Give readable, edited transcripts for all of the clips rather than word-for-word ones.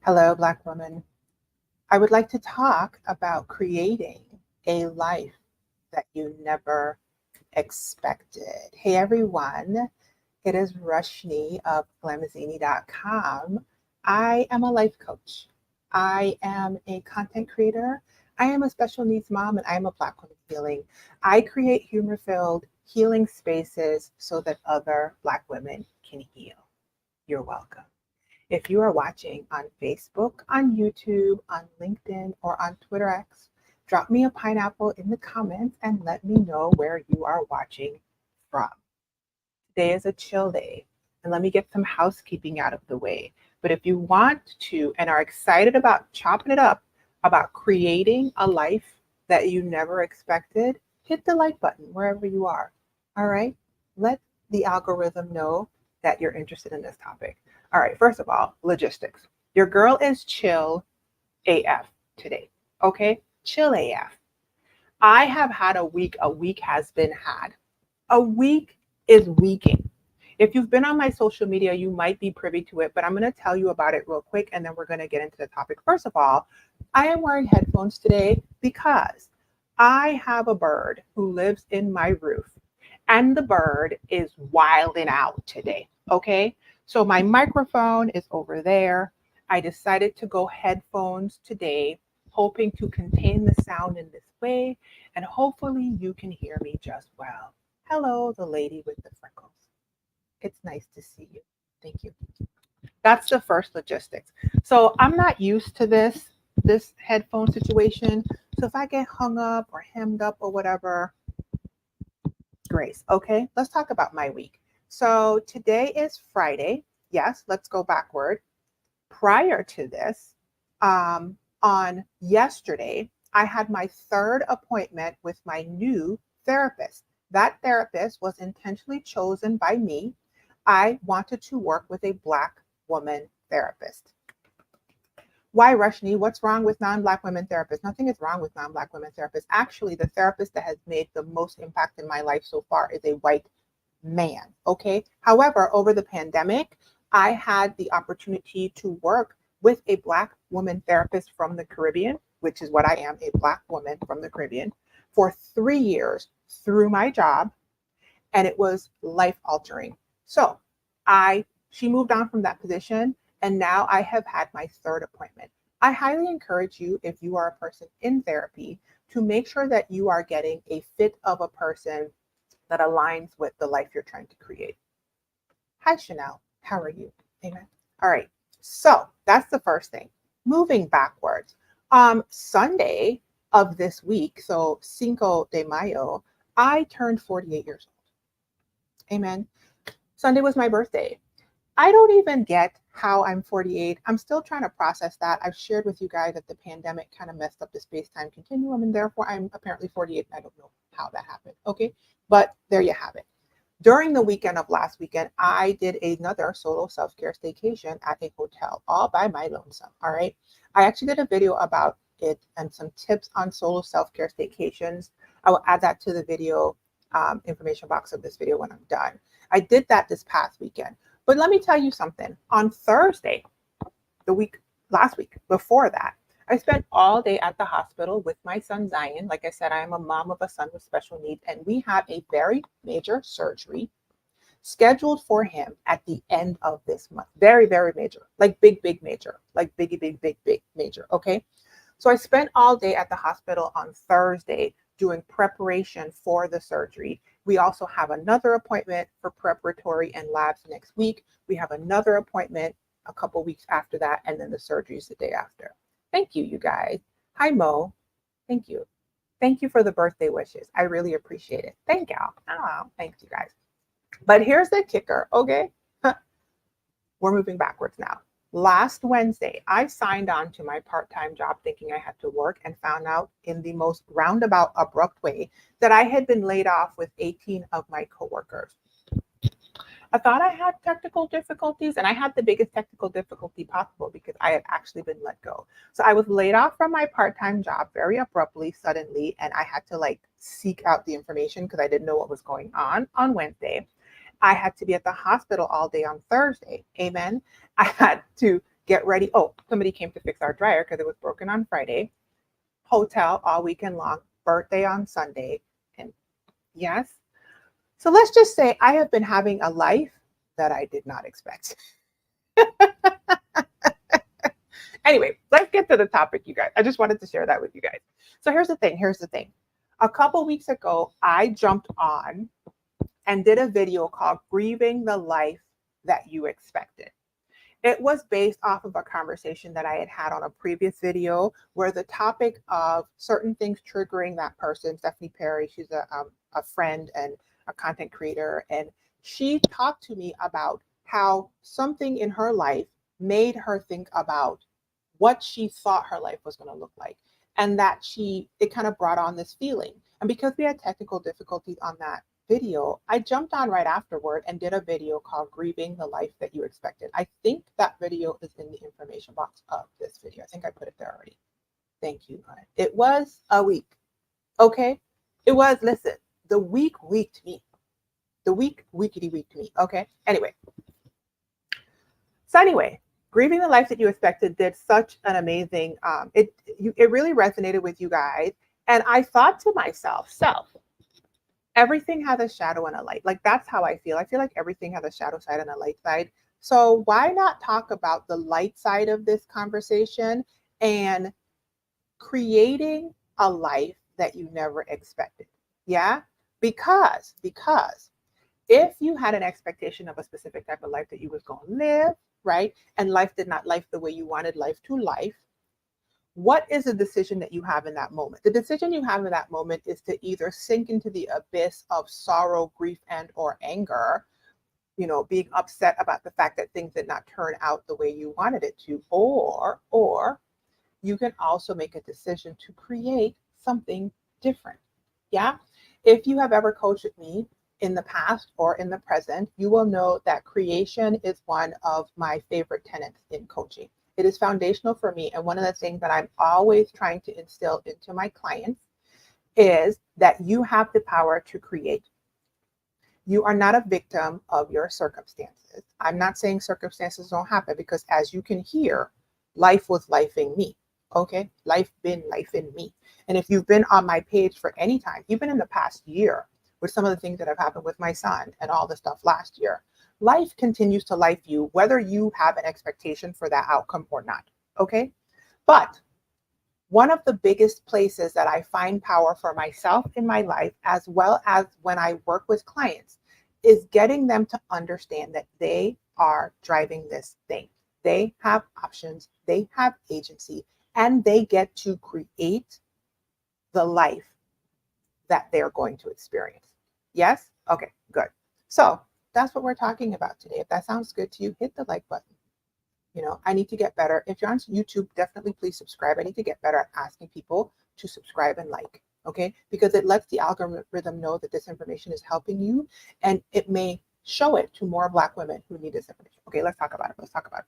Hello, Black woman. I would like to talk about creating a life that you never expected. Hey, everyone. It is Rushni of glamazini.com. I am a life coach. I am a content creator. I am a special needs mom, and I am a Black woman healing. I create humor-filled healing spaces so that other Black women can heal. You're welcome. If you are watching on Facebook, on YouTube, on LinkedIn, or on Twitter X, drop me a pineapple in the comments and let me know where you are watching from. Today is a chill day, and let me get some housekeeping out of the way. But if you want to and are excited about chopping it up, about creating a life that you never expected, hit the like button wherever you are. All right? Let the algorithm know that you're interested in this topic. All right, first of all, logistics. Your girl is chill AF today. Okay? Chill AF. I have had a week. A week has been had. A week is weeking. If you've been on my social media, you might be privy to it, but I'm going to tell you about it real quick and then we're going to get into the topic. First of all, I am wearing headphones today because I have a bird who lives in my roof and the bird is wilding out today. Okay. So my microphone is over there. I decided to go headphones today, hoping to contain the sound in this way, and hopefully you can hear me just well. Hello, the lady with the freckles. It's nice to see you. Thank you. That's the first logistics. So I'm not used to this headphone situation. So if I get hung up or hemmed up or whatever, grace. Okay, let's talk about my week. So today is Friday. Yes, let's go backward. Prior to this, on yesterday, I had my third appointment with my new therapist. That therapist was intentionally chosen by me. I wanted to work with a Black woman therapist. Why, Rushni? What's wrong with non-Black women therapists? Nothing is wrong with non-Black women therapists. Actually, the therapist that has made the most impact in my life so far is a white man. Okay. However, over the pandemic, I had the opportunity to work with a Black woman therapist from the Caribbean, which is what I am, a Black woman from the Caribbean, for 3 years through my job, and it was life altering. So she moved on from that position, and now I have had my third appointment. I highly encourage you, if you are a person in therapy, to make sure that you are getting a fit of a person that aligns with the life you're trying to create. Hi, Chanel. How are you? Amen. All right. So that's the first thing. Moving backwards. Sunday of this week, so Cinco de Mayo, I turned 48 years old. Amen. Sunday was my birthday. I don't even get how I'm 48. I'm still trying to process that. I've shared with you guys that the pandemic kind of messed up the space-time continuum, and therefore I'm apparently 48. I don't know how that happened. Okay. But there you have it. During the weekend of last weekend, I did another solo self-care staycation at a hotel all by my lonesome. All right. I actually did a video about it and some tips on solo self-care staycations. I will add that to the video information box of this video when I'm done. I did that this past weekend. But let me tell you something. On Thursday, last week, before that, I spent all day at the hospital with my son Zion. Like I said, I am a mom of a son with special needs, and we have a very major surgery scheduled for him at the end of this month. Very, very major, like big, big major, like biggie, big, big, big major. Okay. So I spent all day at the hospital on Thursday doing preparation for the surgery. We also have another appointment for preparatory and labs next week. We have another appointment a couple weeks after that, and then the surgery is the day after. Thank you, you guys. Hi, Mo. Thank you. Thank you for the birthday wishes. I really appreciate it. Thank y'all. Oh, thanks, you guys. But here's the kicker, okay? We're moving backwards now. Last Wednesday, I signed on to my part-time job thinking I had to work and found out in the most roundabout, abrupt way that I had been laid off with 18 of my coworkers. I thought I had technical difficulties, and I had the biggest technical difficulty possible because I had actually been let go. So I was laid off from my part-time job very abruptly, suddenly, and I had to seek out the information because I didn't know what was going on Wednesday. I had to be at the hospital all day on Thursday. Amen. I had to get ready. Oh, somebody came to fix our dryer because it was broken on Friday. Hotel all weekend long, birthday on Sunday. And yes. So let's just say I have been having a life that I did not expect. Anyway, let's get to the topic, you guys. I just wanted to share that with you guys. So here's the thing. A couple weeks ago, I jumped on and did a video called Grieving the Life That You Expected. It was based off of a conversation that I had had on a previous video where the topic of certain things triggering that person, Stephanie Perry, she's a friend and a content creator, and she talked to me about how something in her life made her think about what she thought her life was going to look like, and that it kind of brought on this feeling. And because we had technical difficulties on that video, I jumped on right afterward and did a video called Grieving the Life That You Expected. I think that video is in the information box of this video. I think I put it there already. Thank you. It was a week. Okay. It was, listen, the week weeked me. The weekity weeked me. Okay. Anyway. Grieving the Life That You Expected did such an amazing, it really resonated with you guys. And I thought to myself, everything has a shadow and a light. Like, that's how I feel. I feel like everything has a shadow side and a light side. So why not talk about the light side of this conversation and creating a life that you never expected? Yeah, because if you had an expectation of a specific type of life that you was going to live, right, and life did not life the way you wanted life to life, what is the decision that you have in that moment? The decision you have in that moment is to either sink into the abyss of sorrow, grief, and or anger, being upset about the fact that things did not turn out the way you wanted it to, or you can also make a decision to create something different. Yeah. If you have ever coached with me in the past or in the present, you will know that creation is one of my favorite tenets in coaching. It is foundational for me. And one of the things that I'm always trying to instill into my clients is that you have the power to create. You are not a victim of your circumstances. I'm not saying circumstances don't happen, because as you can hear, life was lifing me. Okay. Life been lifing me. And if you've been on my page for any time, even in the past year, with some of the things that have happened with my son and all the stuff last year, life continues to life you, whether you have an expectation for that outcome or not. Okay. But one of the biggest places that I find power for myself in my life, as well as when I work with clients, is getting them to understand that they are driving this thing. They have options, they have agency, and they get to create the life that they're going to experience. Yes? Okay, good. So that's what we're talking about today. If that sounds good to you, hit the like button. I need to get better. If you're on YouTube, definitely please subscribe. I need to get better at asking people to subscribe and like, okay? Because it lets the algorithm know that this information is helping you, and it may show it to more Black women who need this information. Okay, let's talk about it.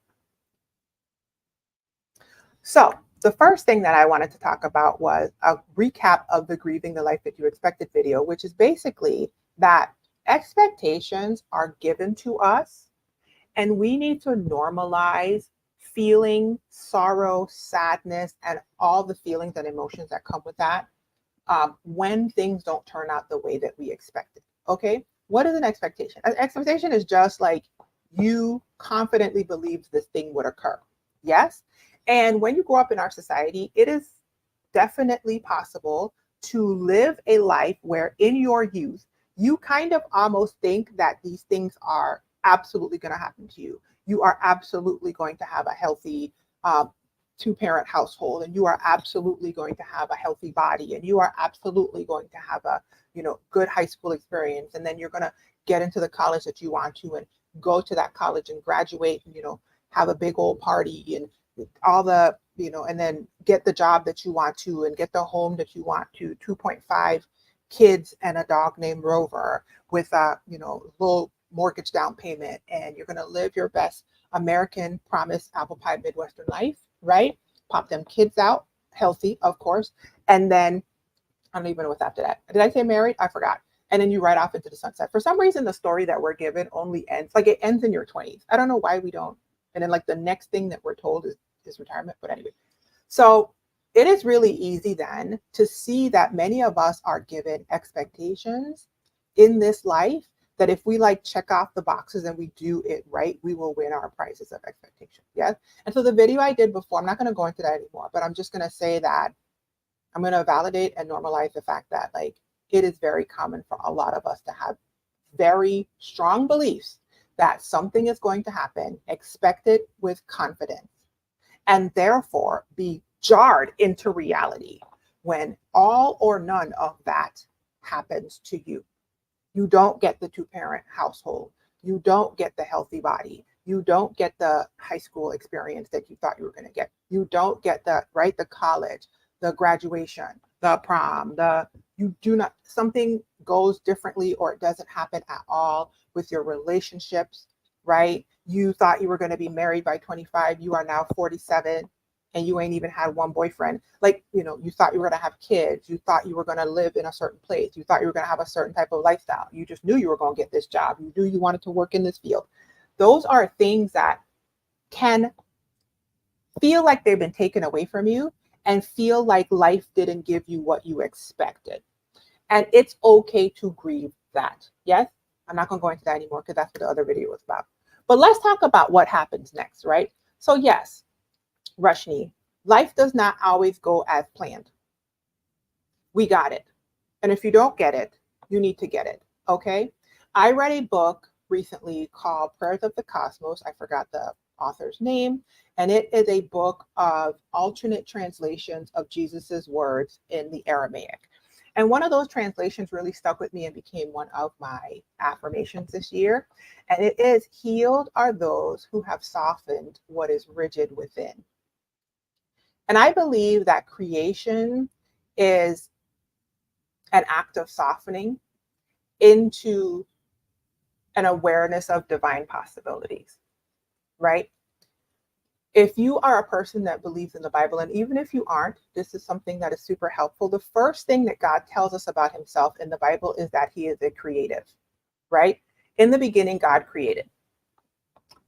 So the first thing that I wanted to talk about was a recap of the Grieving the Life That You Expected video, which is basically that expectations are given to us, and we need to normalize feeling sorrow, sadness, and all the feelings and emotions that come with that when things don't turn out the way that we expected. Okay, what is an expectation? An expectation is just like you confidently believed this thing would occur. Yes. And when you grow up in our society, it is definitely possible to live a life where in your youth, you kind of almost think that these things are absolutely going to happen to you. You are absolutely going to have a healthy two-parent household, and you are absolutely going to have a healthy body, and you are absolutely going to have a good high school experience, and then you're going to get into the college that you want to, and go to that college and graduate, and have a big old party and all the and then get the job that you want to, and get the home that you want to, 2.5 kids and a dog named Rover with a low mortgage down payment, and you're going to live your best American promise apple pie Midwestern life, right? Pop them kids out, healthy, of course. And then I don't even know what's after that. Did I say married? I forgot. And then you ride off into the sunset. For some reason, the story that we're given only ends, like it ends in your 20s. I don't know why we don't And then like the next thing that we're told is retirement. But anyway, so it is really easy then to see that many of us are given expectations in this life that if we like check off the boxes and we do it right, we will win our prizes of expectation. Yes. And so the video I did before, I'm not going to go into that anymore, but I'm just going to say that I'm going to validate and normalize the fact that like it is very common for a lot of us to have very strong beliefs that something is going to happen, expect it with confidence, and therefore be jarred into reality when all or none of that happens to you. You don't get the 2-parent household. You don't get the healthy body. You don't get the high school experience that you thought you were going to get. You don't get the college, the graduation, the prom, you do not, something goes differently or it doesn't happen at all with your relationships, right? You thought you were going to be married by 25. You are now 47 and you ain't even had one boyfriend. Like, you thought you were going to have kids. You thought you were going to live in a certain place. You thought you were going to have a certain type of lifestyle. You just knew you were going to get this job. You knew you wanted to work in this field. Those are things that can feel like they've been taken away from you and feel like life didn't give you what you expected. And it's okay to grieve that. Yes, I'm not going to go into that anymore because that's what the other video was about. But let's talk about what happens next, right? So yes, Rashni, life does not always go as planned. We got it. And if you don't get it, you need to get it, okay? I read a book recently called Prayers of the Cosmos. I forgot the author's name. And it is a book of alternate translations of Jesus's words in the Aramaic. And one of those translations really stuck with me and became one of my affirmations this year. And it is, healed are those who have softened what is rigid within. And I believe that creation is an act of softening into an awareness of divine possibilities, right? If you are a person that believes in the Bible, and even if you aren't, this is something that is super helpful. The first thing that God tells us about himself in the Bible is that he is a creative, right? In the beginning, God created.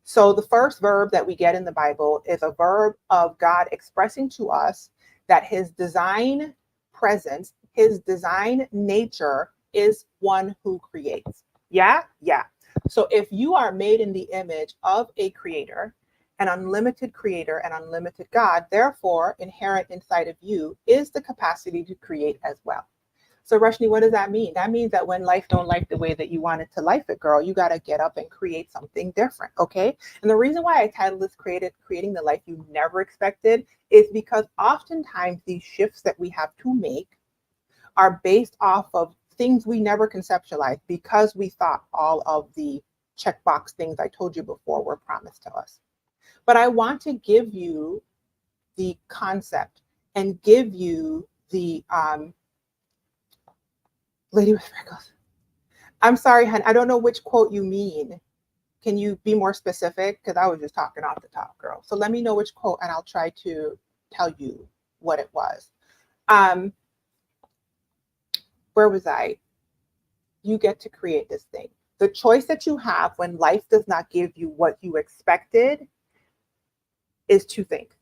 So the first verb that we get in the Bible is a verb of God expressing to us that his design presence, his design nature is one who creates. Yeah. So if you are made in the image of a creator, an unlimited creator and unlimited God, therefore inherent inside of you is the capacity to create as well. So Rashni, what does that mean? That means that when life don't like the way that you wanted to life it, girl, you got to get up and create something different, okay? And the reason why I titled this Creating the Life You Never Expected is because oftentimes these shifts that we have to make are based off of things we never conceptualized because we thought all of the checkbox things I told you before were promised to us. But I want to give you the concept and give you the lady with freckles. I'm sorry, hon. I don't know which quote you mean. Can you be more specific? Because I was just talking off the top, girl. So let me know which quote and I'll try to tell you what it was. Where was I? You get to create this thing. The choice that you have when life does not give you what you expected is two things.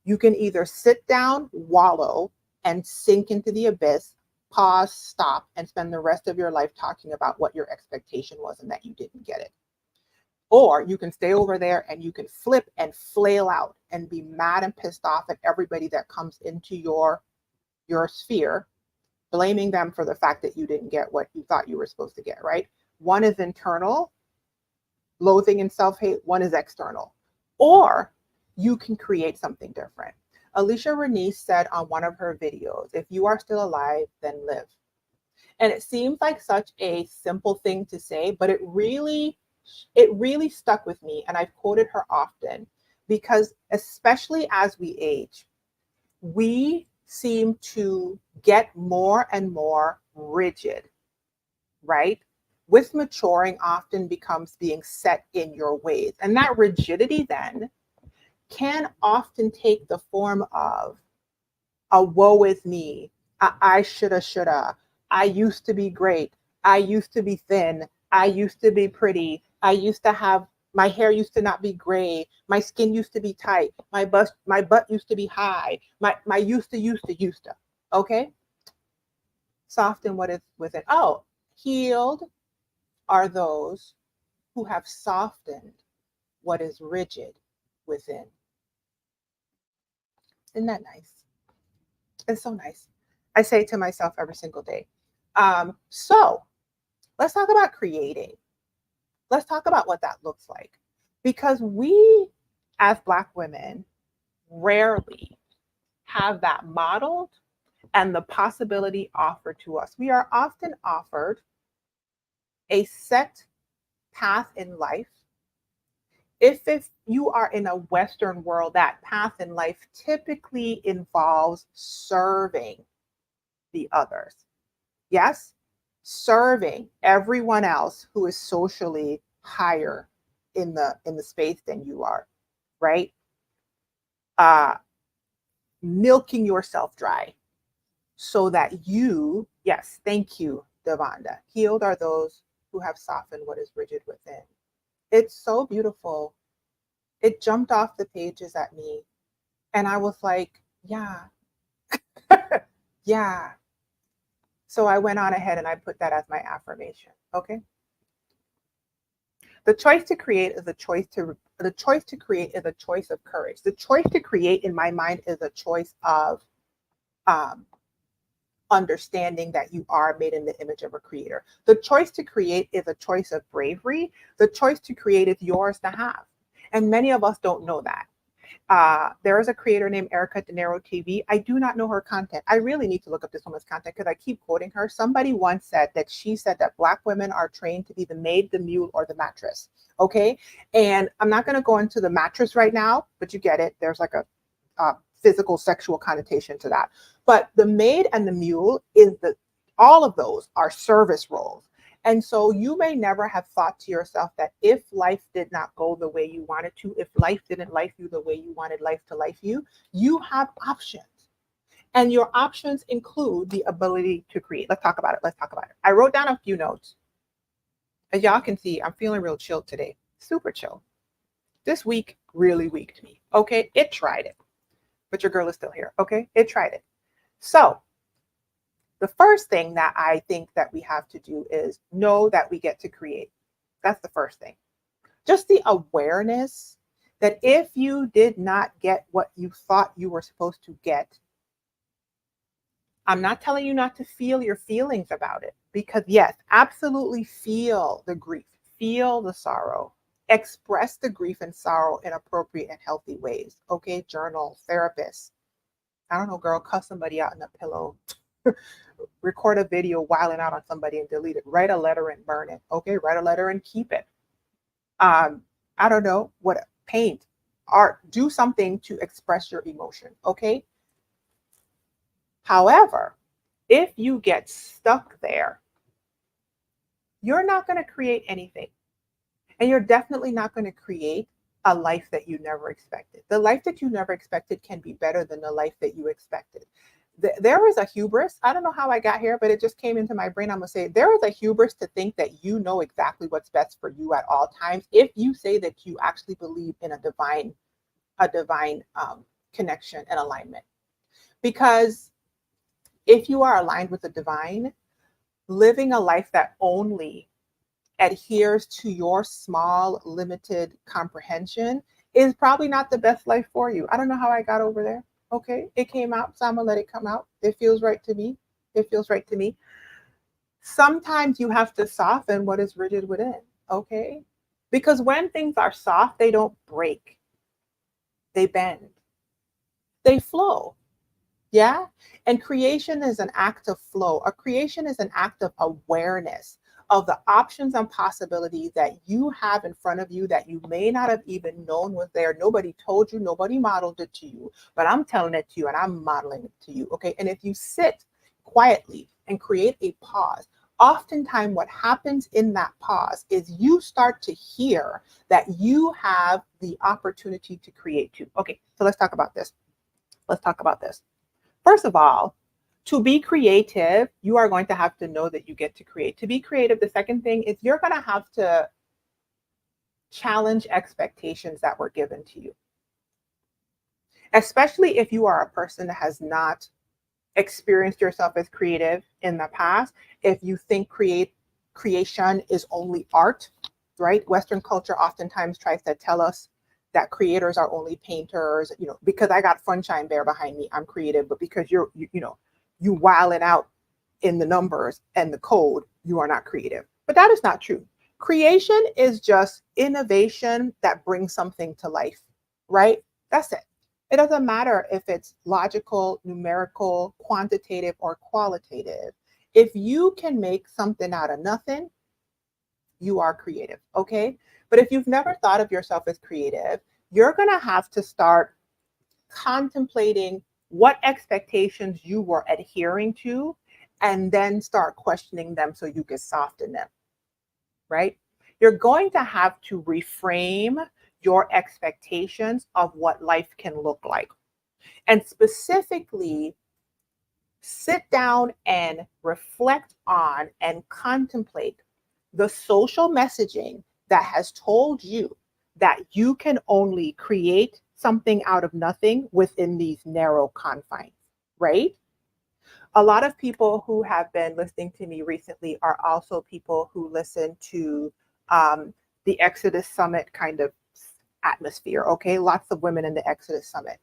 You can either sit down, wallow, and sink into the abyss, pause, stop, and spend the rest of your life talking about what your expectation was and that you didn't get it. Or you can stay over there and you can flip and flail out and be mad and pissed off at everybody that comes into your sphere, blaming them for the fact that you didn't get what you thought you were supposed to get, right? One is internal, loathing and self-hate. One is external. Or you can create something different. Alicia Renee said on one of her videos, if you are still alive, then live. And it seems like such a simple thing to say, but it really stuck with me. And I've quoted her often because especially as we age, we seem to get more and more rigid, right? With maturing often becomes being set in your ways. And that rigidity then can often take the form of a woe is me, I shoulda, I used to be great, I used to be thin, I used to be pretty, I used to have My hair used to not be gray. My skin used to be tight. My butt used to be high. My used to. Okay? Soften what is within. Oh, healed are those who have softened what is rigid within. Isn't that nice? It's so nice. I say it to myself every single day. So let's talk about creating. Let's talk about what that looks like. Because we, as Black women, rarely have that modeled and the possibility offered to us. We are often offered a set path in life. If you are in a Western world, that path in life typically involves serving the others. Yes, serving everyone else who is socially higher in the space than you are, right? Milking yourself dry so that you, yes, thank you, Devonda. Healed are those who have softened what is rigid within. It's so beautiful. It jumped off the pages at me. And I was like, yeah, yeah. So I went on ahead and I put that as my affirmation. Okay. The choice to create is a choice to create is a choice of courage. The choice to create in my mind is a choice of understanding that you are made in the image of a creator. The choice to create is a choice of bravery. The choice to create is yours to have. And many of us don't know that. There is a creator named Erica De Niro TV. I do not know her content. I really need to look up this woman's content because I keep quoting her. Somebody once said that she said that Black women are trained to be the maid, the mule, or the mattress. Okay. And I'm not going to go into the mattress right now, but you get it. There's like a physical, sexual connotation to that. But the maid and the mule all of those are service roles. And so you may never have thought to yourself that if life did not go the way you wanted to, if life didn't life you the way you wanted life to life you, you have options. And your options include the ability to create. Let's talk about it. I wrote down a few notes. As y'all can see, I'm feeling real chill today. Super chill. This week really weak to me. Okay, it tried it. But your girl is still here. Okay, it tried it. So the first thing that I think that we have to do is know that we get to create. That's the first thing. Just the awareness that if you did not get what you thought you were supposed to get, I'm not telling you not to feel your feelings about it, because yes, absolutely feel the grief, feel the sorrow, express the grief and sorrow in appropriate and healthy ways. Okay, journal, therapist. I don't know, girl, cuss somebody out in a pillow. Record a video whiling out on somebody and delete it. Write a letter and burn it. Okay, write a letter and keep it. I don't know, paint, art, do something to express your emotion. Okay. However, if you get stuck there, you're not going to create anything. And you're definitely not going to create a life that you never expected. The life that you never expected can be better than the life that you expected. There is a hubris. I don't know how I got here, but it just came into my brain. I'm going to say there is a hubris to think that you know exactly what's best for you at all times. If you say that you actually believe in a divine connection and alignment, because if you are aligned with the divine, living a life that only adheres to your small, limited comprehension is probably not the best life for you. I don't know how I got over there. Okay, it came out, so I'm gonna let it come out. It feels right to me. Sometimes you have to soften what is rigid within, okay? Because when things are soft, they don't break. They bend. They flow. Yeah? And creation is an act of flow. A creation is an act of awareness of the options and possibilities that you have in front of you that you may not have even known was there. Nobody told you, nobody modeled it to you, but I'm telling it to you and I'm modeling it to you. Okay. And if you sit quietly and create a pause, oftentimes what happens in that pause is you start to hear that you have the opportunity to create too. Okay. So let's talk about this. First of all, to be creative, you are going to have to know that you get to create. To be creative, the second thing is you're going to have to challenge expectations that were given to you, especially if you are a person that has not experienced yourself as creative in the past. If you think creation is only art, right? Western culture oftentimes tries to tell us that creators are only painters, because I got Funshine Bear behind me, I'm creative, but because you while it out in the numbers and the code, you are not creative. But that is not true. Creation is just innovation that brings something to life, right? That's it. It doesn't matter if it's logical, numerical, quantitative, or qualitative. If you can make something out of nothing, you are creative, okay? But if you've never thought of yourself as creative, you're going to have to start contemplating what expectations you were adhering to and then start questioning them so you can soften them, right? You're going to have to reframe your expectations of what life can look like. And specifically, sit down and reflect on and contemplate the social messaging that has told you that you can only create something out of nothing within these narrow confines, right? A lot of people who have been listening to me recently are also people who listen to the Exodus Summit kind of atmosphere, okay? Lots of women in the Exodus Summit.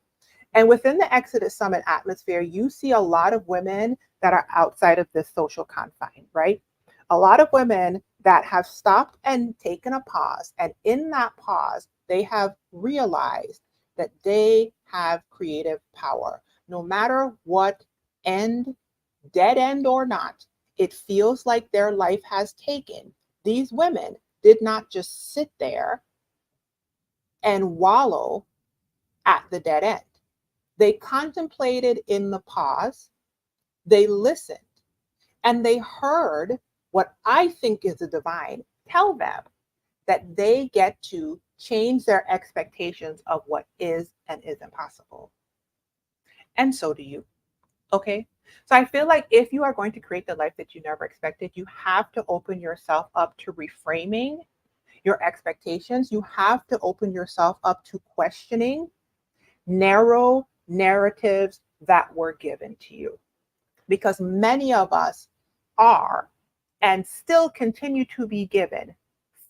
And within the Exodus Summit atmosphere, you see a lot of women that are outside of this social confine, right? A lot of women that have stopped and taken a pause. And in that pause, they have realized that they have creative power. No matter what end, dead end or not, it feels like their life has taken. These women did not just sit there and wallow at the dead end. They contemplated in the pause, they listened, and they heard what I think is the divine tell them that they get to change their expectations of what is and isn't possible. And so do you. Okay. So I feel like if you are going to create the life that you never expected, you have to open yourself up to reframing your expectations. You have to open yourself up to questioning narrow narratives that were given to you. Because many of us are and still continue to be given,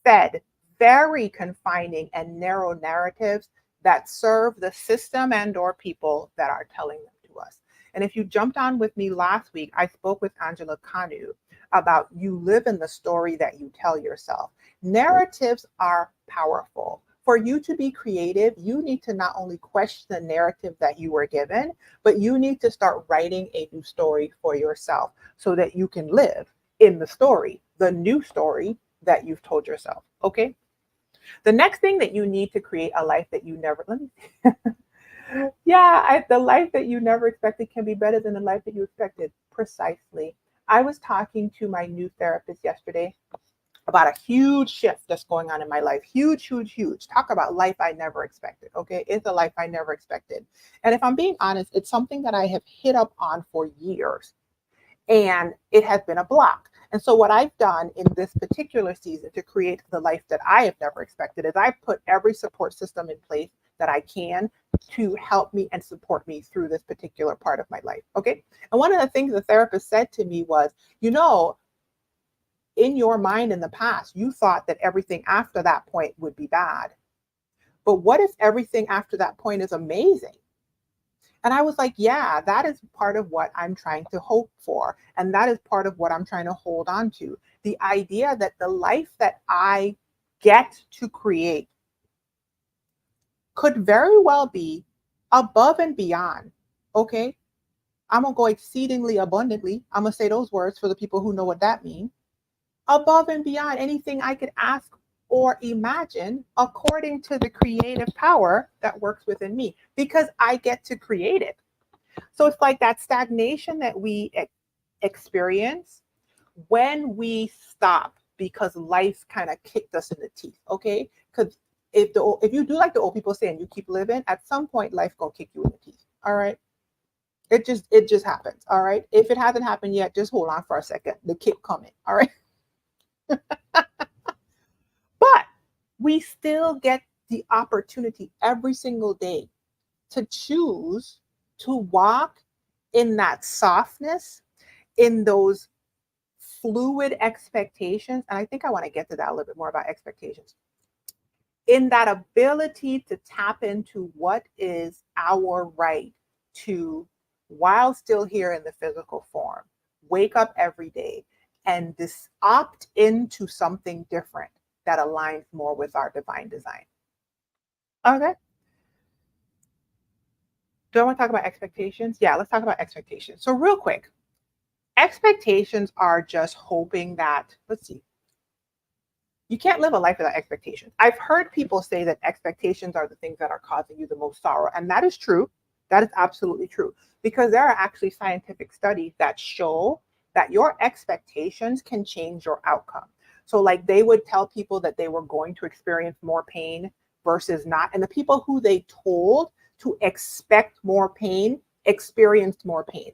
fed very confining and narrow narratives that serve the system and or people that are telling them to us. And if you jumped on with me last week, I spoke with Angela Kanu about you live in the story that you tell yourself. Narratives are powerful. For you to be creative, you need to not only question the narrative that you were given, but you need to start writing a new story for yourself so that you can live in the story, the new story that you've told yourself. Okay. The next thing that you need to create a life that you never, let me, the life that you never expected can be better than the life that you expected. Precisely. I was talking to my new therapist yesterday about a huge shift that's going on in my life. Huge, huge, huge. Talk about life I never expected. Okay. It's a life I never expected. And if I'm being honest, it's something that I have hit up on for years and it has been a block. And so what I've done in this particular season to create the life that I have never expected is I put every support system in place that I can to help me and support me through this particular part of my life. Okay. And one of the things the therapist said to me was, in your mind in the past, you thought that everything after that point would be bad. But what if everything after that point is amazing? And I was like, yeah, that is part of what I'm trying to hope for. And that is part of what I'm trying to hold on to. The idea that the life that I get to create could very well be above and beyond. Okay. I'm going to go exceedingly abundantly. I'm going to say those words for the people who know what that means. Above and beyond anything I could ask or imagine according to the creative power that works within me because I get to create it. So it's like that stagnation that we experience when we stop because life kind of kicked us in the teeth, okay? Because if you do like the old people say and you keep living, at some point life gonna kick you in the teeth, all right? It just happens, all right? If it hasn't happened yet, just hold on for a second. The kick coming, all right? But we still get the opportunity every single day to choose to walk in that softness, in those fluid expectations. And I think I want to get to that a little bit more about expectations. In that ability to tap into what is our right to, while still here in the physical form, wake up every day and opt into something different that aligns more with our divine design. Okay. Do I want to talk about expectations? Yeah, let's talk about expectations. So real quick, expectations are just hoping that, let's see, you can't live a life without expectations. I've heard people say that expectations are the things that are causing you the most sorrow. And that is true. That is absolutely true. Because there are actually scientific studies that show that your expectations can change your outcome. So like they would tell people that they were going to experience more pain versus not. And the people who they told to expect more pain experienced more pain.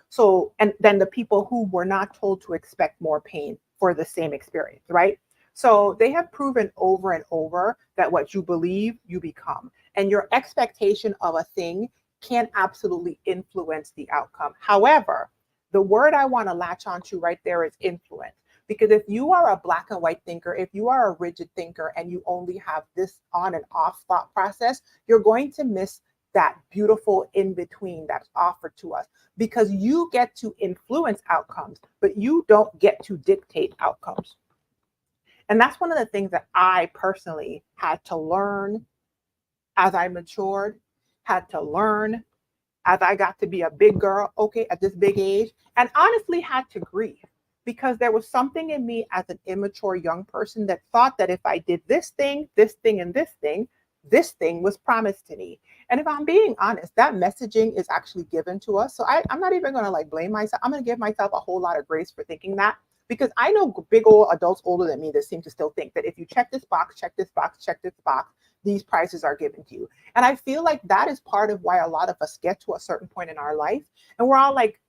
So, and then the people who were not told to expect more pain for the same experience, right? So they have proven over and over that what you believe, you become. And your expectation of a thing can absolutely influence the outcome. However, the word I want to latch onto right there is influence. Because if you are a black and white thinker, if you are a rigid thinker and you only have this on and off thought process, you're going to miss that beautiful in between that's offered to us, because you get to influence outcomes, but you don't get to dictate outcomes. And that's one of the things that I personally had to learn as I matured, had to learn as I got to be a big girl, okay, at this big age, and honestly had to grieve, because there was something in me as an immature young person that thought that if I did this thing, and this thing was promised to me. And if I'm being honest, that messaging is actually given to us. So I'm not even going to like blame myself. I'm going to give myself a whole lot of grace for thinking that, because I know big old adults older than me that seem to still think that if you check this box, check this box, check this box, these prices are given to you. And I feel like that is part of why a lot of us get to a certain point in our life and we're all like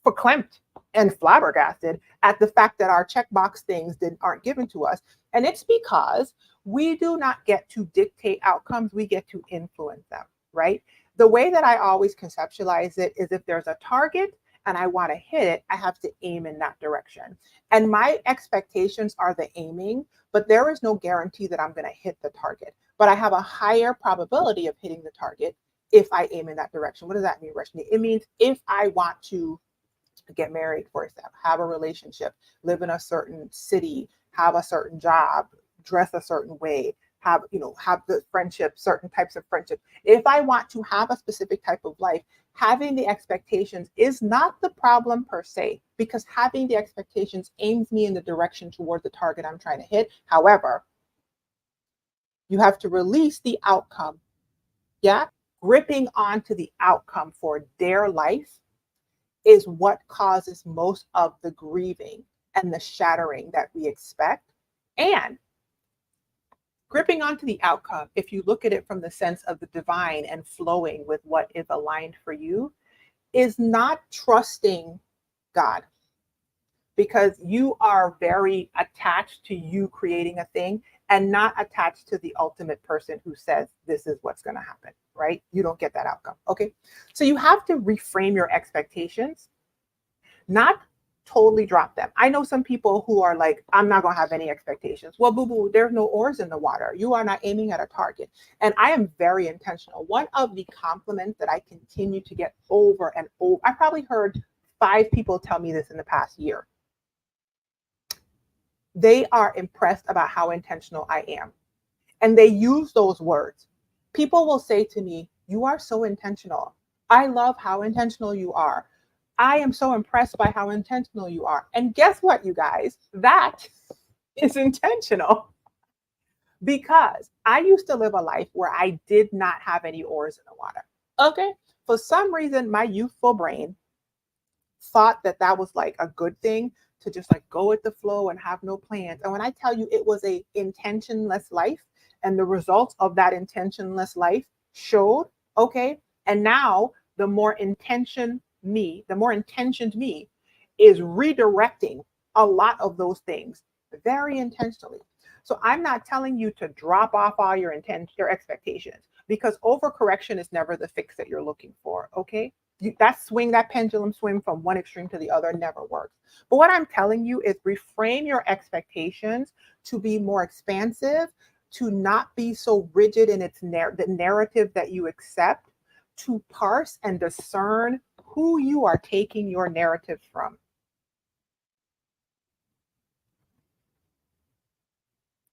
verklempt and flabbergasted at the fact that our checkbox things aren't given to us. And it's because we do not get to dictate outcomes, we get to influence them, right? The way that I always conceptualize it is if there's a target and I want to hit it, I have to aim in that direction. And my expectations are the aiming, but there is no guarantee that I'm going to hit the target. But I have a higher probability of hitting the target if I aim in that direction. What does that mean, Rashni? It means if I want to get married, for example, have a relationship, live in a certain city, have a certain job, dress a certain way, have the friendship, certain types of friendship. If I want to have a specific type of life, having the expectations is not the problem per se, because having the expectations aims me in the direction toward the target I'm trying to hit. However, you have to release the outcome. Yeah. Gripping onto the outcome for their life is what causes most of the grieving and the shattering that we expect. And gripping onto the outcome, if you look at it from the sense of the divine and flowing with what is aligned for you, is not trusting God, because you are very attached to you creating a thing and not attached to the ultimate person who says this is what's going to happen, right? You don't get that outcome. Okay. So you have to reframe your expectations, not totally drop them. I know some people who are like, I'm not going to have any expectations. Well, boo boo, there's no oars in the water. You are not aiming at a target. And I am very intentional. One of the compliments that I continue to get over and over, I probably heard 5 people tell me this in the past year. They are impressed about how intentional I am. And they use those words. People will say to me, you are so intentional. I love how intentional you are. I am so impressed by how intentional you are. And guess what, you guys? That is intentional, because I used to live a life where I did not have any oars in the water. Okay. For some reason, my youthful brain thought that that was like a good thing, to just like go with the flow and have no plans. And when I tell you it was a intentionless life, and the results of that intentionless life showed, okay. And now the more intentioned me is redirecting a lot of those things very intentionally. So I'm not telling you to drop off all your your expectations, because overcorrection is never the fix that you're looking for. Okay. That pendulum swing from one extreme to the other never works. But what I'm telling you is reframe your expectations to be more expansive, to not be so rigid in the narrative that you accept, to parse and discern who you are taking your narrative from.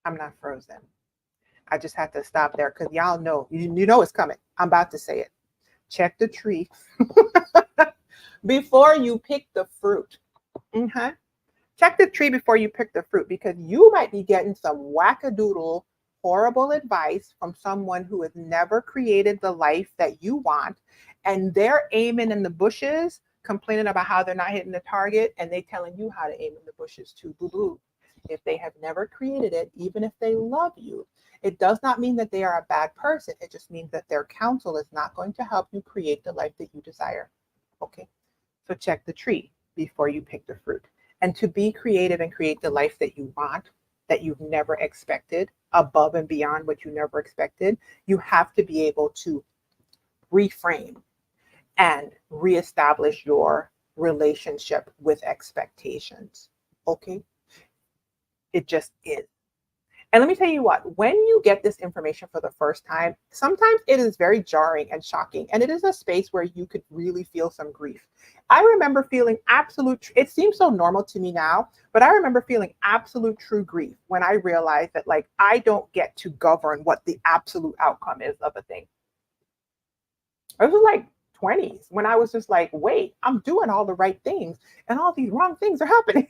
I'm not frozen. I just had to stop there because y'all know, you know it's coming. I'm about to say it. Check the tree before you pick the fruit. Mm-hmm. Check the tree before you pick the fruit, because you might be getting some wackadoodle, horrible advice from someone who has never created the life that you want. And they're aiming in the bushes, complaining about how they're not hitting the target, and they telling you how to aim in the bushes too. Boo boo. If they have never created it, even if they love you, it does not mean that they are a bad person. It just means that their counsel is not going to help you create the life that you desire. Okay. So check the tree before you pick the fruit. And to be creative and create the life that you want, that you've never expected, above and beyond what you never expected, you have to be able to reframe and reestablish your relationship with expectations. Okay? It just is. And let me tell you what, when you get this information for the first time, sometimes it is very jarring and shocking. And it is a space where you could really feel some grief. I remember feeling it seems so normal to me now, but I remember feeling absolute true grief when I realized that, like, I don't get to govern what the absolute outcome is of a thing. It was like 20s when I was just like, wait, I'm doing all the right things and all these wrong things are happening.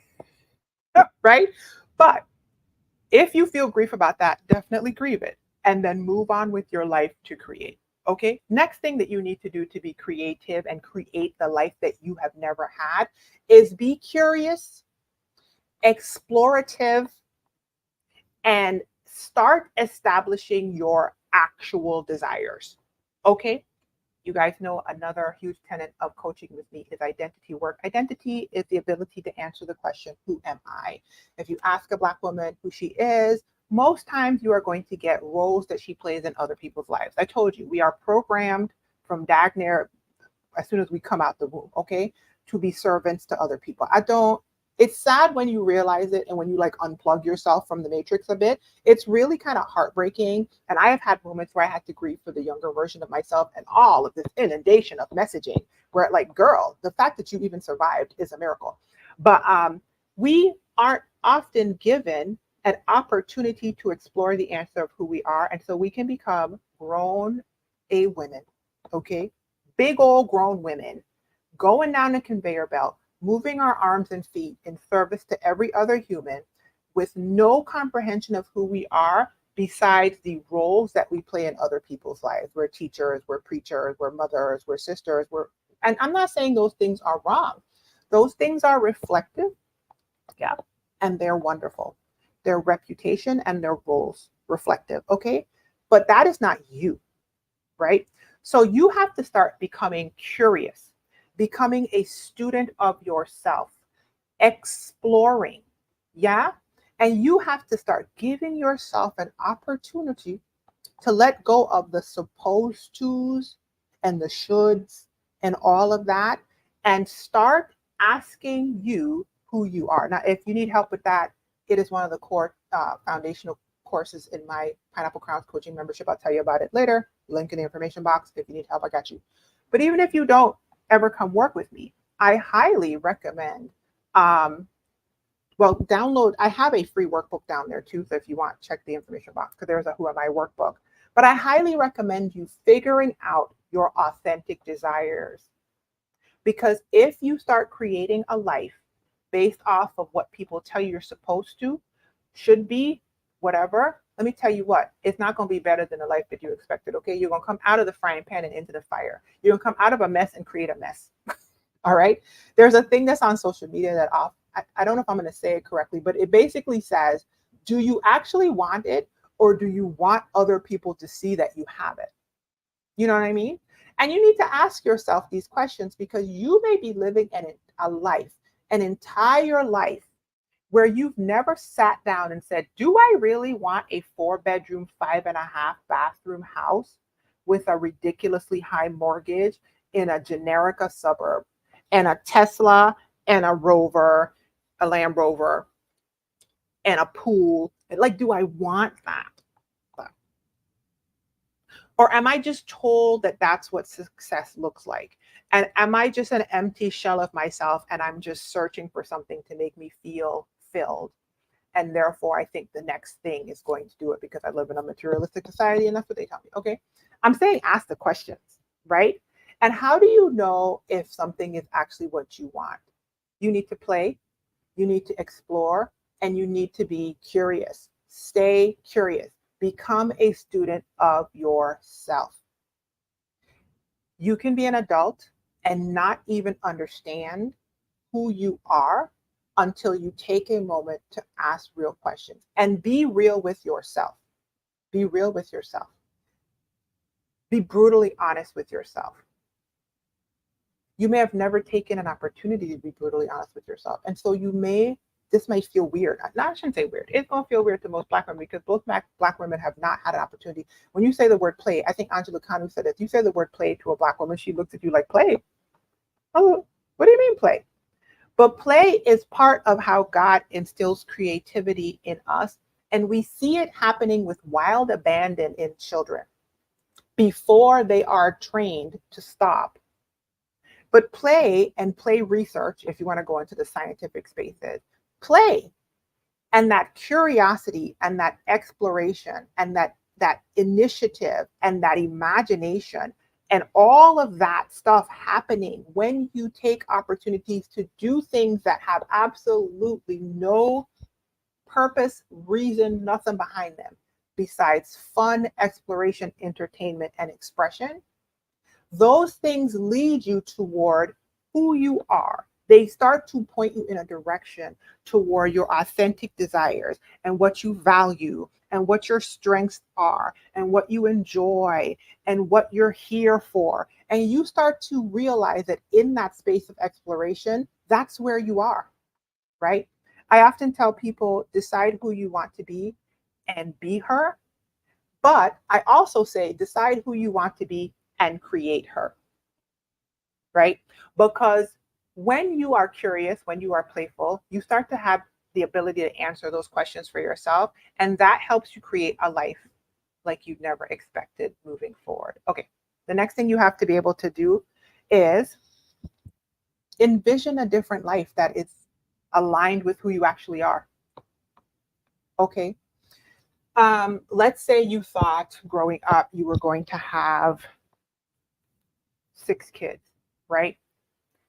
Right? But if you feel grief about that, definitely grieve it and then move on with your life to create. Okay. Next thing that you need to do to be creative and create the life that you have never had is be curious, explorative, and start establishing your actual desires. Okay. You guys know another huge tenet of coaching with me is identity work. Identity is the ability to answer the question, who am I? If you ask a Black woman who she is, most times you are going to get roles that she plays in other people's lives. I told you, we are programmed from Dagner as soon as we come out the womb, okay, to be servants to other people. It's sad when you realize it and when you like unplug yourself from the matrix a bit. It's really kind of heartbreaking. And I have had moments where I had to grieve for the younger version of myself and all of this inundation of messaging where, like, girl, the fact that you even survived is a miracle. But we aren't often given an opportunity to explore the answer of who we are. And so we can become grown A women, okay? Big old grown women going down the conveyor belt, moving our arms and feet in service to every other human with no comprehension of who we are besides the roles that we play in other people's lives. We're teachers, we're preachers, we're mothers, we're sisters, and I'm not saying those things are wrong. Those things are reflective, yeah, and they're wonderful. Their reputation and their roles reflective, okay? But that is not you, right? So you have to start becoming curious, becoming a student of yourself, exploring. Yeah. And you have to start giving yourself an opportunity to let go of the supposed tos and the shoulds and all of that and start asking you who you are. Now, if you need help with that, it is one of the core foundational courses in my Pineapple Crowns coaching membership. I'll tell you about it later. Link in the information box. If you need help, I got you. But even if you don't ever come work with me, I highly recommend, download. I have a free workbook down there too. So if you want, check the information box because there's a Who Am I workbook. But I highly recommend you figuring out your authentic desires. Because if you start creating a life based off of what people tell you you're supposed to, should be, whatever, let me tell you what, it's not going to be better than the life that you expected, okay? You're going to come out of the frying pan and into the fire. You're going to come out of a mess and create a mess, all right? There's a thing that's on social media that I don't know if I'm going to say it correctly, but it basically says, do you actually want it, or do you want other people to see that you have it? You know what I mean? And you need to ask yourself these questions because you may be living a life, an entire life, where you've never sat down and said, do I really want a 4-bedroom, 5.5-bathroom house with a ridiculously high mortgage in a generica suburb and a Tesla and a Rover, a Land Rover, and a pool? Like, do I want that? Or am I just told that that's what success looks like? And am I just an empty shell of myself and I'm just searching for something to make me feel filled? And therefore, I think the next thing is going to do it because I live in a materialistic society and that's what they tell me. Okay. I'm saying ask the questions, right? And how do you know if something is actually what you want? You need to play, you need to explore, and you need to be curious. Stay curious. Become a student of yourself. You can be an adult and not even understand who you are until you take a moment to ask real questions and be real with yourself. Be real with yourself. Be brutally honest with yourself. You may have never taken an opportunity to be brutally honest with yourself. And so this may feel weird. No, I shouldn't say weird. It's going to feel weird to most Black women because most Black women have not had an opportunity. When you say the word play, I think Angela Kanu said this. You say the word play to a Black woman, she looks at you like, play? Oh, what do you mean play? But play is part of how God instills creativity in us. And we see it happening with wild abandon in children before they are trained to stop. But play and play research, if you want to go into the scientific spaces, play and that curiosity and that exploration and that initiative and that imagination and all of that stuff happening when you take opportunities to do things that have absolutely no purpose, reason, nothing behind them besides fun, exploration, entertainment, and expression. Those things lead you toward who you are. They start to point you in a direction toward your authentic desires and what you value and what your strengths are and what you enjoy and what you're here for. And you start to realize that in that space of exploration, that's where you are, right? I often tell people, decide who you want to be and be her. But I also say, decide who you want to be and create her, right? Because when you are curious, when you are playful, you start to have the ability to answer those questions for yourself. And that helps you create a life like you'd never expected moving forward. Okay, the next thing you have to be able to do is envision a different life that is aligned with who you actually are. Okay. Let's say you thought growing up you were going to have 6 kids, right?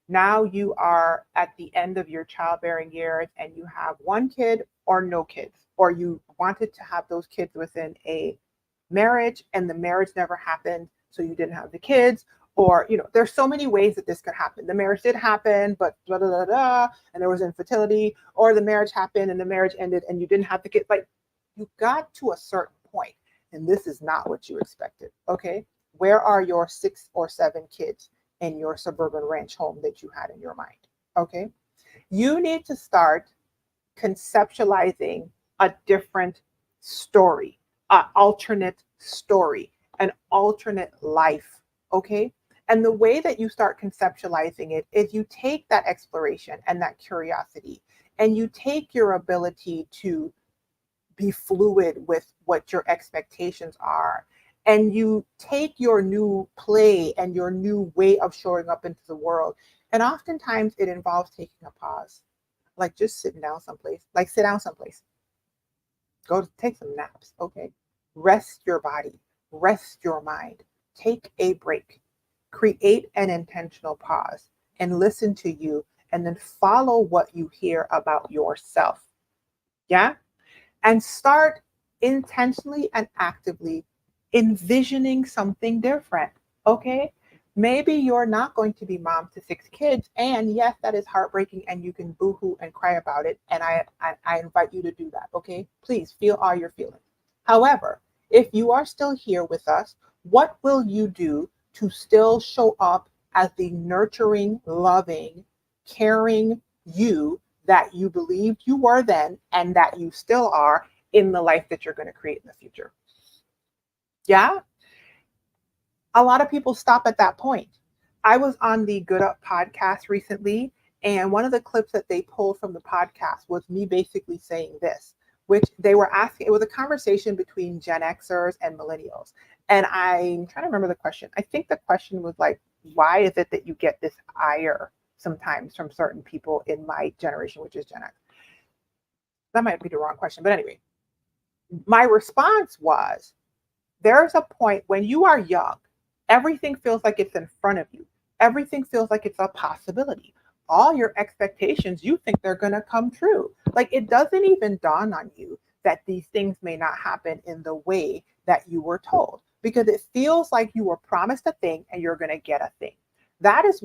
Now you are at the end of your childbearing years and you have 1 kid or no kids, or you wanted to have those kids within a marriage and the marriage never happened, so you didn't have the kids. Or, there's so many ways that this could happen. The marriage did happen, but blah, blah, blah, blah, and there was infertility, or the marriage happened and the marriage ended and you didn't have the kids. Like, you got to a certain point, and this is not what you expected, okay? Where are your 6 or 7 kids in your suburban ranch home that you had in your mind, okay? You need to start conceptualizing a different story, an alternate story, an alternate life, okay? And the way that you start conceptualizing it is you take that exploration and that curiosity, and you take your ability to be fluid with what your expectations are. And you take your new play and your new way of showing up into the world. And oftentimes it involves taking a pause, like just sitting down someplace, like sit down someplace, go take some naps, okay? Rest your body, rest your mind, take a break, create an intentional pause and listen to you, and then follow what you hear about yourself. Yeah? And start intentionally and actively envisioning something different, okay? Maybe you're not going to be mom to 6 kids, and yes, that is heartbreaking, and you can boohoo and cry about it, and I invite you to do that, okay? Please feel all your feelings. However, if you are still here with us, what will you do to still show up as the nurturing, loving, caring you that you believed you were then and that you still are in the life that you're going to create in the future. Yeah. A lot of people stop at that point. I was on the Good Up podcast recently, and one of the clips that they pulled from the podcast was me basically saying this, which they were asking. It was a conversation between Gen Xers and millennials. And I'm trying to remember the question. I think the question was like, why is it that you get this ire sometimes from certain people in my generation, which is Gen X? That might be the wrong question. But anyway, my response was, there's a point when you are young, everything feels like it's in front of you. Everything feels like it's a possibility. All your expectations, you think they're going to come true. Like, it doesn't even dawn on you that these things may not happen in the way that you were told, because it feels like you were promised a thing and you're going to get a thing. That is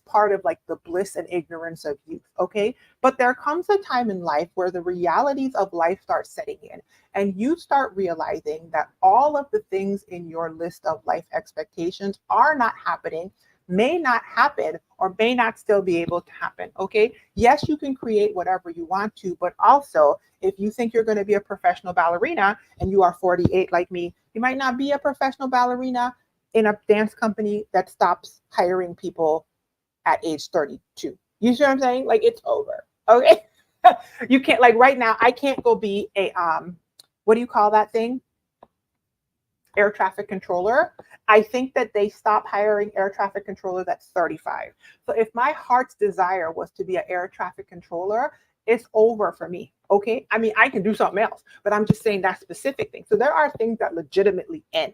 part of like the bliss and ignorance of youth. Okay. But there comes a time in life where the realities of life start setting in, and you start realizing that all of the things in your list of life expectations are not happening, may not happen, or may not still be able to happen. Okay. Yes, you can create whatever you want to, but also if you think you're going to be a professional ballerina and you are 48 like me, you might not be a professional ballerina in a dance company that stops hiring people at age 32. You see what I'm saying? Like, it's over. Okay. You can't, like, right now, I can't go be a, what do you call that thing? Air traffic controller. I think that they stop hiring air traffic controllers at 35. So if my heart's desire was to be an air traffic controller, it's over for me. Okay. I mean, I can do something else, but I'm just saying that specific thing. So there are things that legitimately end.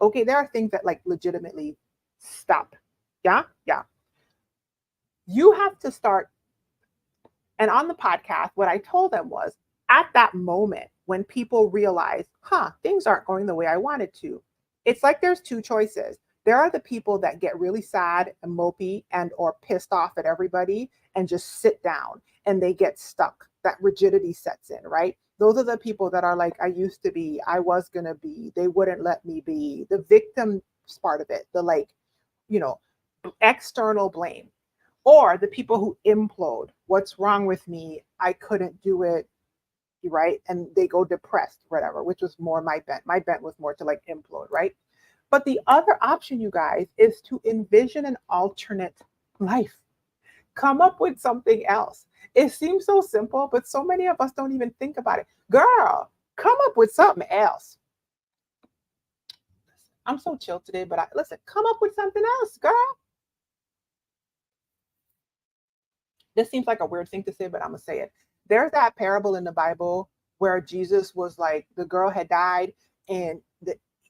Okay, there are things that like legitimately stop. Yeah, yeah. You have to start. And on the podcast, what I told them was, at that moment when people realize, things aren't going the way I wanted to, it's like there's two choices. There are the people that get really sad and mopey and or pissed off at everybody and just sit down and they get stuck. That rigidity sets in, right? Those are the people that are like, I used to be, I was going to be, they wouldn't let me be. The victim part of it, the like, external blame. Or the people who implode. What's wrong with me? I couldn't do it, right? And they go depressed, whatever, which was more my bent. My bent was more to like implode, right? But the other option, you guys, is to envision an alternate life. Come up with something else. It seems so simple, but so many of us don't even think about it. Girl, come up with something else. I'm so chill today, but listen, come up with something else, girl. This seems like a weird thing to say, but I'm going to say it. There's that parable in the Bible where Jesus was like, the girl had died and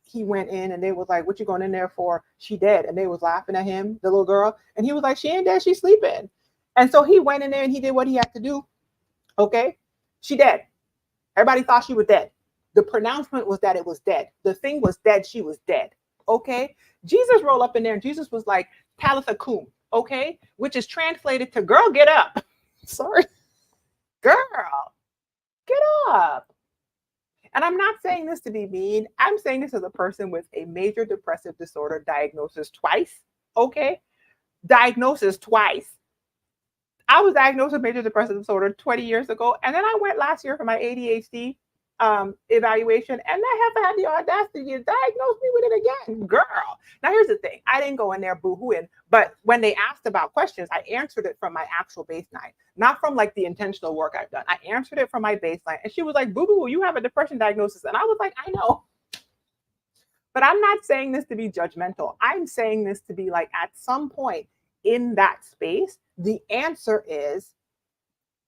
he went in and they was like, what you going in there for? She dead. And they was laughing at him, the little girl. And he was like, she ain't dead, she's sleeping. And so he went in there and he did what he had to do. Okay. She dead. Everybody thought she was dead. The pronouncement was that it was dead. The thing was dead. She was dead. Okay. Jesus rolled up in there and Jesus was like, Talitha cum. Okay. Which is translated to girl, get up. Sorry. Girl, get up. And I'm not saying this to be mean. I'm saying this as a person with a major depressive disorder diagnosis twice. Okay. Diagnosis twice. I was diagnosed with major depressive disorder 20 years ago. And then I went last year for my ADHD evaluation. And I haven't had the audacity to diagnose me with it again. Girl. Now, here's the thing. I didn't go in there boo-hooing. But when they asked about questions, I answered it from my actual baseline. Not from like the intentional work I've done. I answered it from my baseline. And she was like, boo-boo, you have a depression diagnosis. And I was like, I know. But I'm not saying this to be judgmental. I'm saying this to be like, at some point in that space, the answer is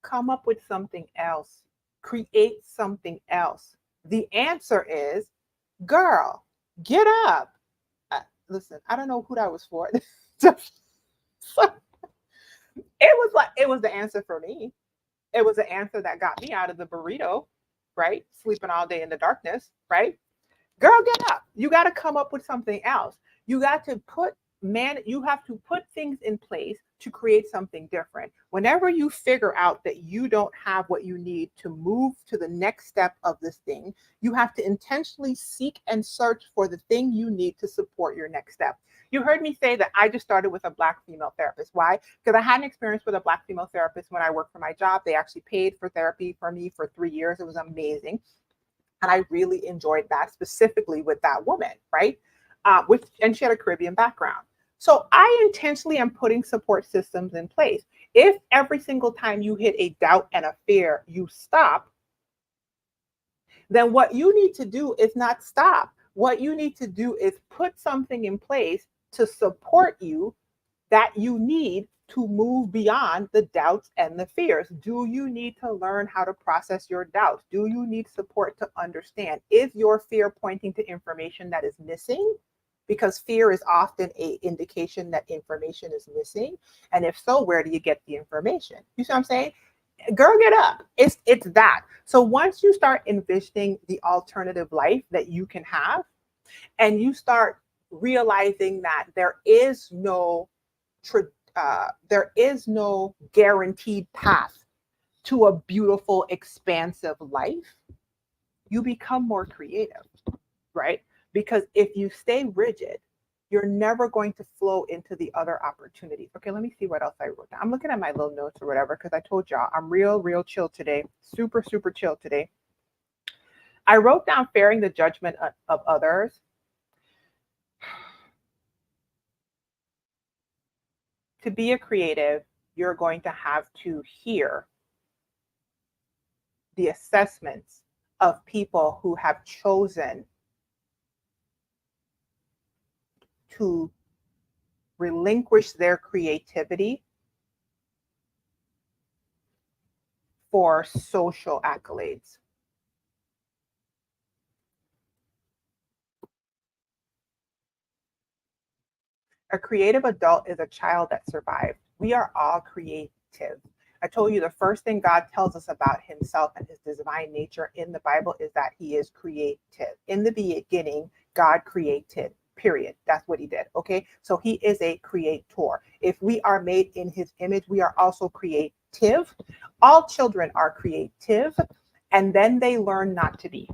come up with something else. Create something else. The answer is, girl, get up. Listen, I don't know who that was for. It was the answer for me. It was the answer that got me out of the burrito, right? Sleeping all day in the darkness, right? Girl, get up. You got to come up with something else. You got to put you have to put things in place to create something different. Whenever you figure out that you don't have what you need to move to the next step of this thing, you have to intentionally seek and search for the thing you need to support your next step. You heard me say that I just started with a Black female therapist. Why? Because I had an experience with a Black female therapist when I worked for my job. They actually paid for therapy for me for 3 years. It was amazing. And I really enjoyed that, specifically with that woman, right? And she had a Caribbean background. So I intentionally am putting support systems in place. If every single time you hit a doubt and a fear, you stop, then what you need to do is not stop. What you need to do is put something in place to support you that you need to move beyond the doubts and the fears. Do you need to learn how to process your doubts? Do you need support to understand? Is your fear pointing to information that is missing? Because fear is often an indication that information is missing. And if so, where do you get the information? You see what I'm saying? Girl, get up. It's that. So once you start envisioning the alternative life that you can have, and you start realizing that there is no guaranteed path to a beautiful, expansive life, you become more creative, right? Because if you stay rigid, you're never going to flow into the other opportunities. Okay, let me see what else I wrote down. I'm looking at my little notes or whatever, because I told y'all I'm real chill today. Super chill today. I wrote down fearing the judgment of others. To be a creative, you're going to have to hear the assessments of people who have chosen to relinquish their creativity for social accolades. A creative adult is a child that survived. We are all creative. I told you the first thing God tells us about himself and his divine nature in the Bible is that he is creative. In the beginning, God created, period. That's what he did. Okay. So he is a creator. If we are made in his image, we are also creative. All children are creative, and then they learn not to be.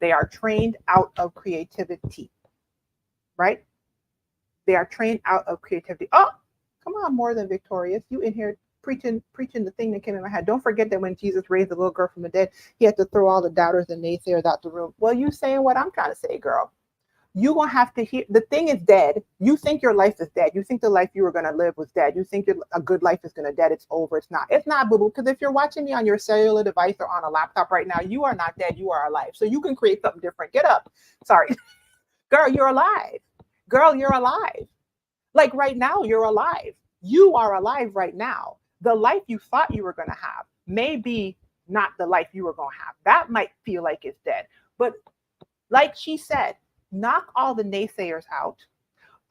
They are trained out of creativity, right? They are trained out of creativity. Oh, come on, more than victorious. You in here preaching the thing that came in my head. Don't forget that when Jesus raised the little girl from the dead, he had to throw all the doubters and naysayers out the room. Well, you saying what I'm trying to say, girl. You're going to have to hear, the thing is dead. You think your life is dead. You think the life you were going to live was dead. You think a good life is going to dead. It's over. It's not. It's not, boo-boo. Because if you're watching me on your cellular device or on a laptop right now, you are not dead. You are alive. So you can create something different. Get up. Sorry. Girl, you're alive. Girl, you're alive. Like right now, you're alive. You are alive right now. The life you thought you were going to have may be not the life you were going to have. That might feel like it's dead. But like she said, knock all the naysayers out,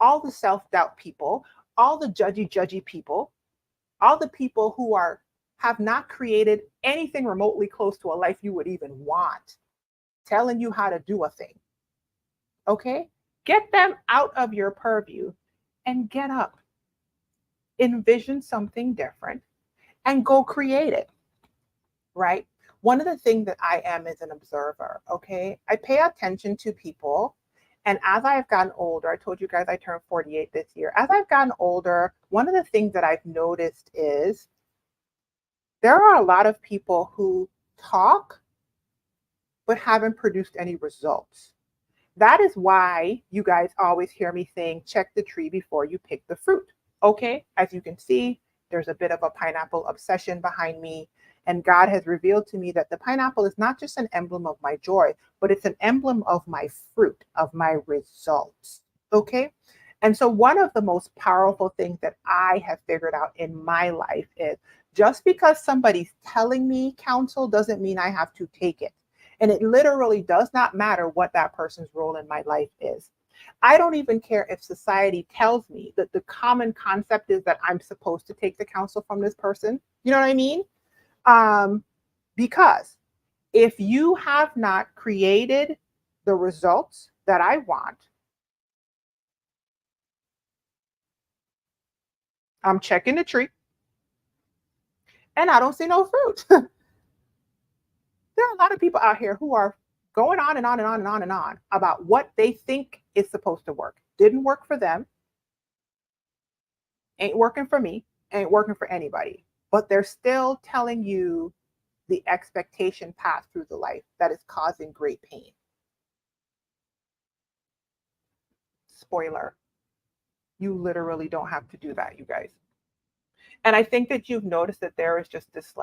all the self-doubt people, all the judgy people, all the people who have not created anything remotely close to a life you would even want, telling you how to do a thing. Okay? Get them out of your purview and get up. Envision something different and go create it, right? One of the things that I am is an observer, okay? I pay attention to people. And as I've gotten older, I told you guys I turned 48 this year. As I've gotten older, one of the things that I've noticed is there are a lot of people who talk but haven't produced any results. That is why you guys always hear me saying, check the tree before you pick the fruit. Okay, as you can see, there's a bit of a pineapple obsession behind me. And God has revealed to me that the pineapple is not just an emblem of my joy, but it's an emblem of my fruit, of my results. Okay. And so one of the most powerful things that I have figured out in my life is just because somebody's telling me counsel doesn't mean I have to take it. And it literally does not matter what that person's role in my life is. I don't even care if society tells me that the common concept is that I'm supposed to take the counsel from this person. You know what I mean? Because if you have not created the results that I want, I'm checking the tree, and I don't see no fruit. There are a lot of people out here who are going on and on and on and on and on about what they think is supposed to work. Didn't work for them, ain't working for me, ain't working for anybody. But they're still telling you the expectation path through the life that is causing great pain. Spoiler, you literally don't have to do that, you guys. And I think that you've noticed that there is just this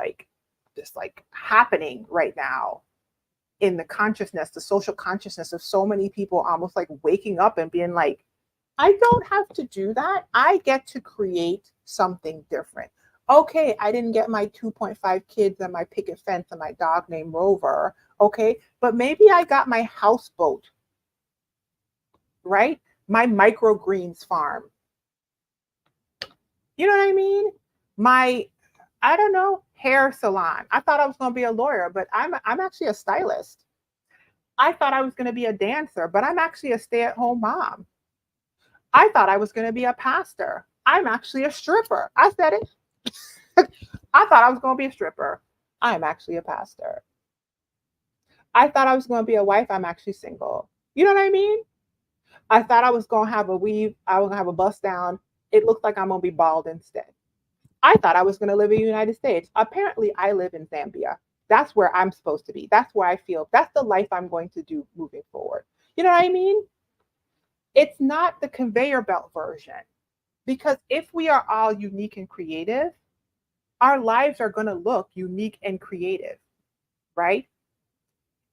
happening right now in the consciousness, the social consciousness of so many people almost like waking up and being like, I don't have to do that. I get to create something different. Okay, I didn't get my 2.5 kids and my picket fence and my dog named Rover. Okay, but maybe I got my houseboat, right? My microgreens farm. You know what I mean? I don't know, hair salon. I thought I was going to be a lawyer, but I'm actually a stylist. I thought I was going to be a dancer, but I'm actually a stay-at-home mom. I thought I was going to be a pastor. I'm actually a stripper. I said it. I thought I was going to be a stripper. I'm actually a pastor. I thought I was going to be a wife. I'm actually single. You know what I mean? I thought I was going to have a weave. I was going to have a bust down. It looks like I'm going to be bald instead. I thought I was going to live in the United States. Apparently, I live in Zambia. That's where I'm supposed to be. That's where I feel. That's the life I'm going to do moving forward. You know what I mean? It's not the conveyor belt version. Because if we are all unique and creative, our lives are going to look unique and creative, right?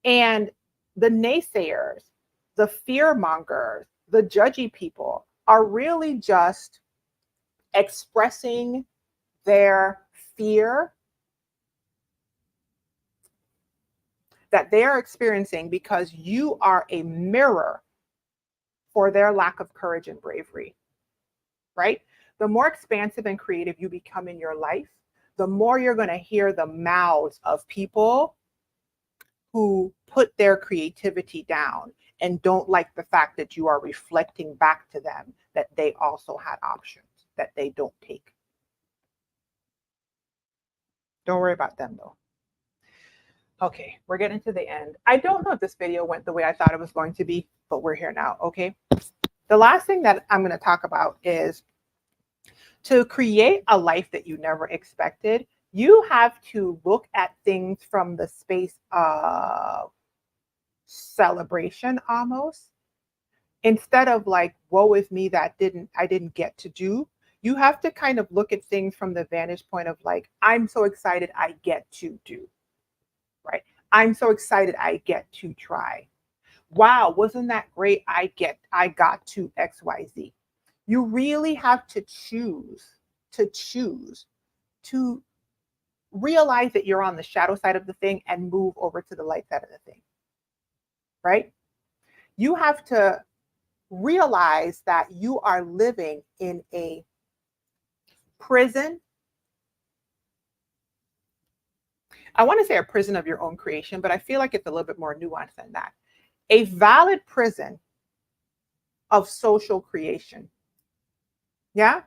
And the naysayers, the fear mongers, the judgy people are really just expressing their fear that they are experiencing because you are a mirror for their lack of courage and bravery, right? The more expansive and creative you become in your life, the more you're going to hear the mouths of people who put their creativity down and don't like the fact that you are reflecting back to them that they also had options that they don't take. Don't worry about them though. Okay, we're getting to the end. I don't know if this video went the way I thought it was going to be, but we're here now, okay? The last thing that I'm going to talk about is to create a life that you never expected, you have to look at things from the space of celebration almost. Instead of like, woe is me that I didn't get to do. You have to kind of look at things from the vantage point of like, I'm so excited I get to do, right? I'm so excited I get to try. Wow, wasn't that great? I got to XYZ. You really have to choose to realize that you're on the shadow side of the thing and move over to the light side of the thing, right? You have to realize that you are living in a prison. I want to say a prison of your own creation, but I feel like it's a little bit more nuanced than that. A valid prison of social creation. Yeah?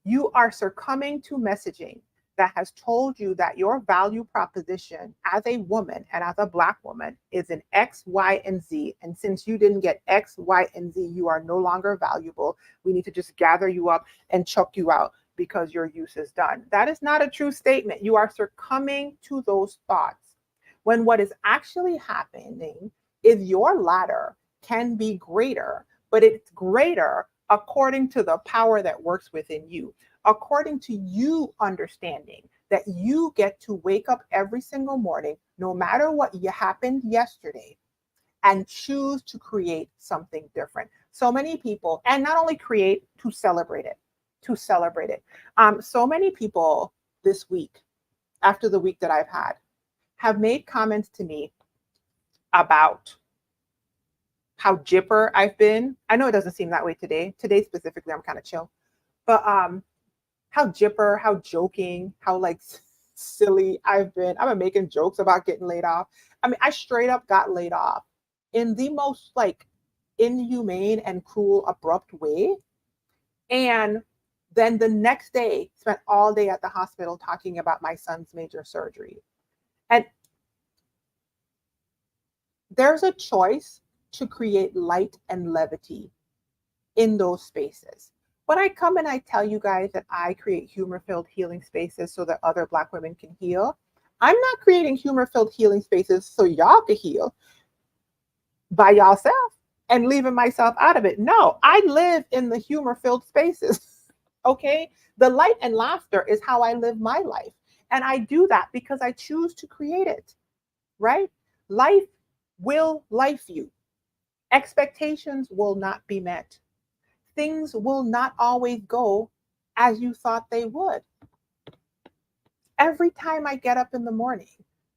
You are succumbing to messaging that has told you that your value proposition as a woman and as a Black woman is an X, Y, and Z. And since you didn't get X, Y, and Z, you are no longer valuable. We need to just gather you up and chuck you out because your use is done. That is not a true statement. You are succumbing to those thoughts when what is actually happening is your ladder can be greater, but it's greater according to the power that works within you. According to you understanding that you get to wake up every single morning, no matter what happened yesterday, and choose to create something different. So many people, and not only create, to celebrate it, so many people this week, after the week that I've had, have made comments to me about how jipper I've been. I know it doesn't seem that way today. Today specifically, I'm kind of chill, but how jipper, how joking, how like silly I've been. I've been making jokes about getting laid off. I mean, I straight up got laid off in the most like inhumane and cruel, abrupt way. And Then the next day, spent all day at the hospital talking about my son's major surgery. And there's a choice to create light and levity in those spaces. When I come and I tell you guys that I create humor-filled healing spaces so that other Black women can heal, I'm not creating humor-filled healing spaces so y'all can heal by yourself and leaving myself out of it. No, I live in the humor-filled spaces. Okay? The light and laughter is how I live my life. And I do that because I choose to create it, right? Life will life you. Expectations will not be met. Things will not always go as you thought they would. Every time I get up in the morning,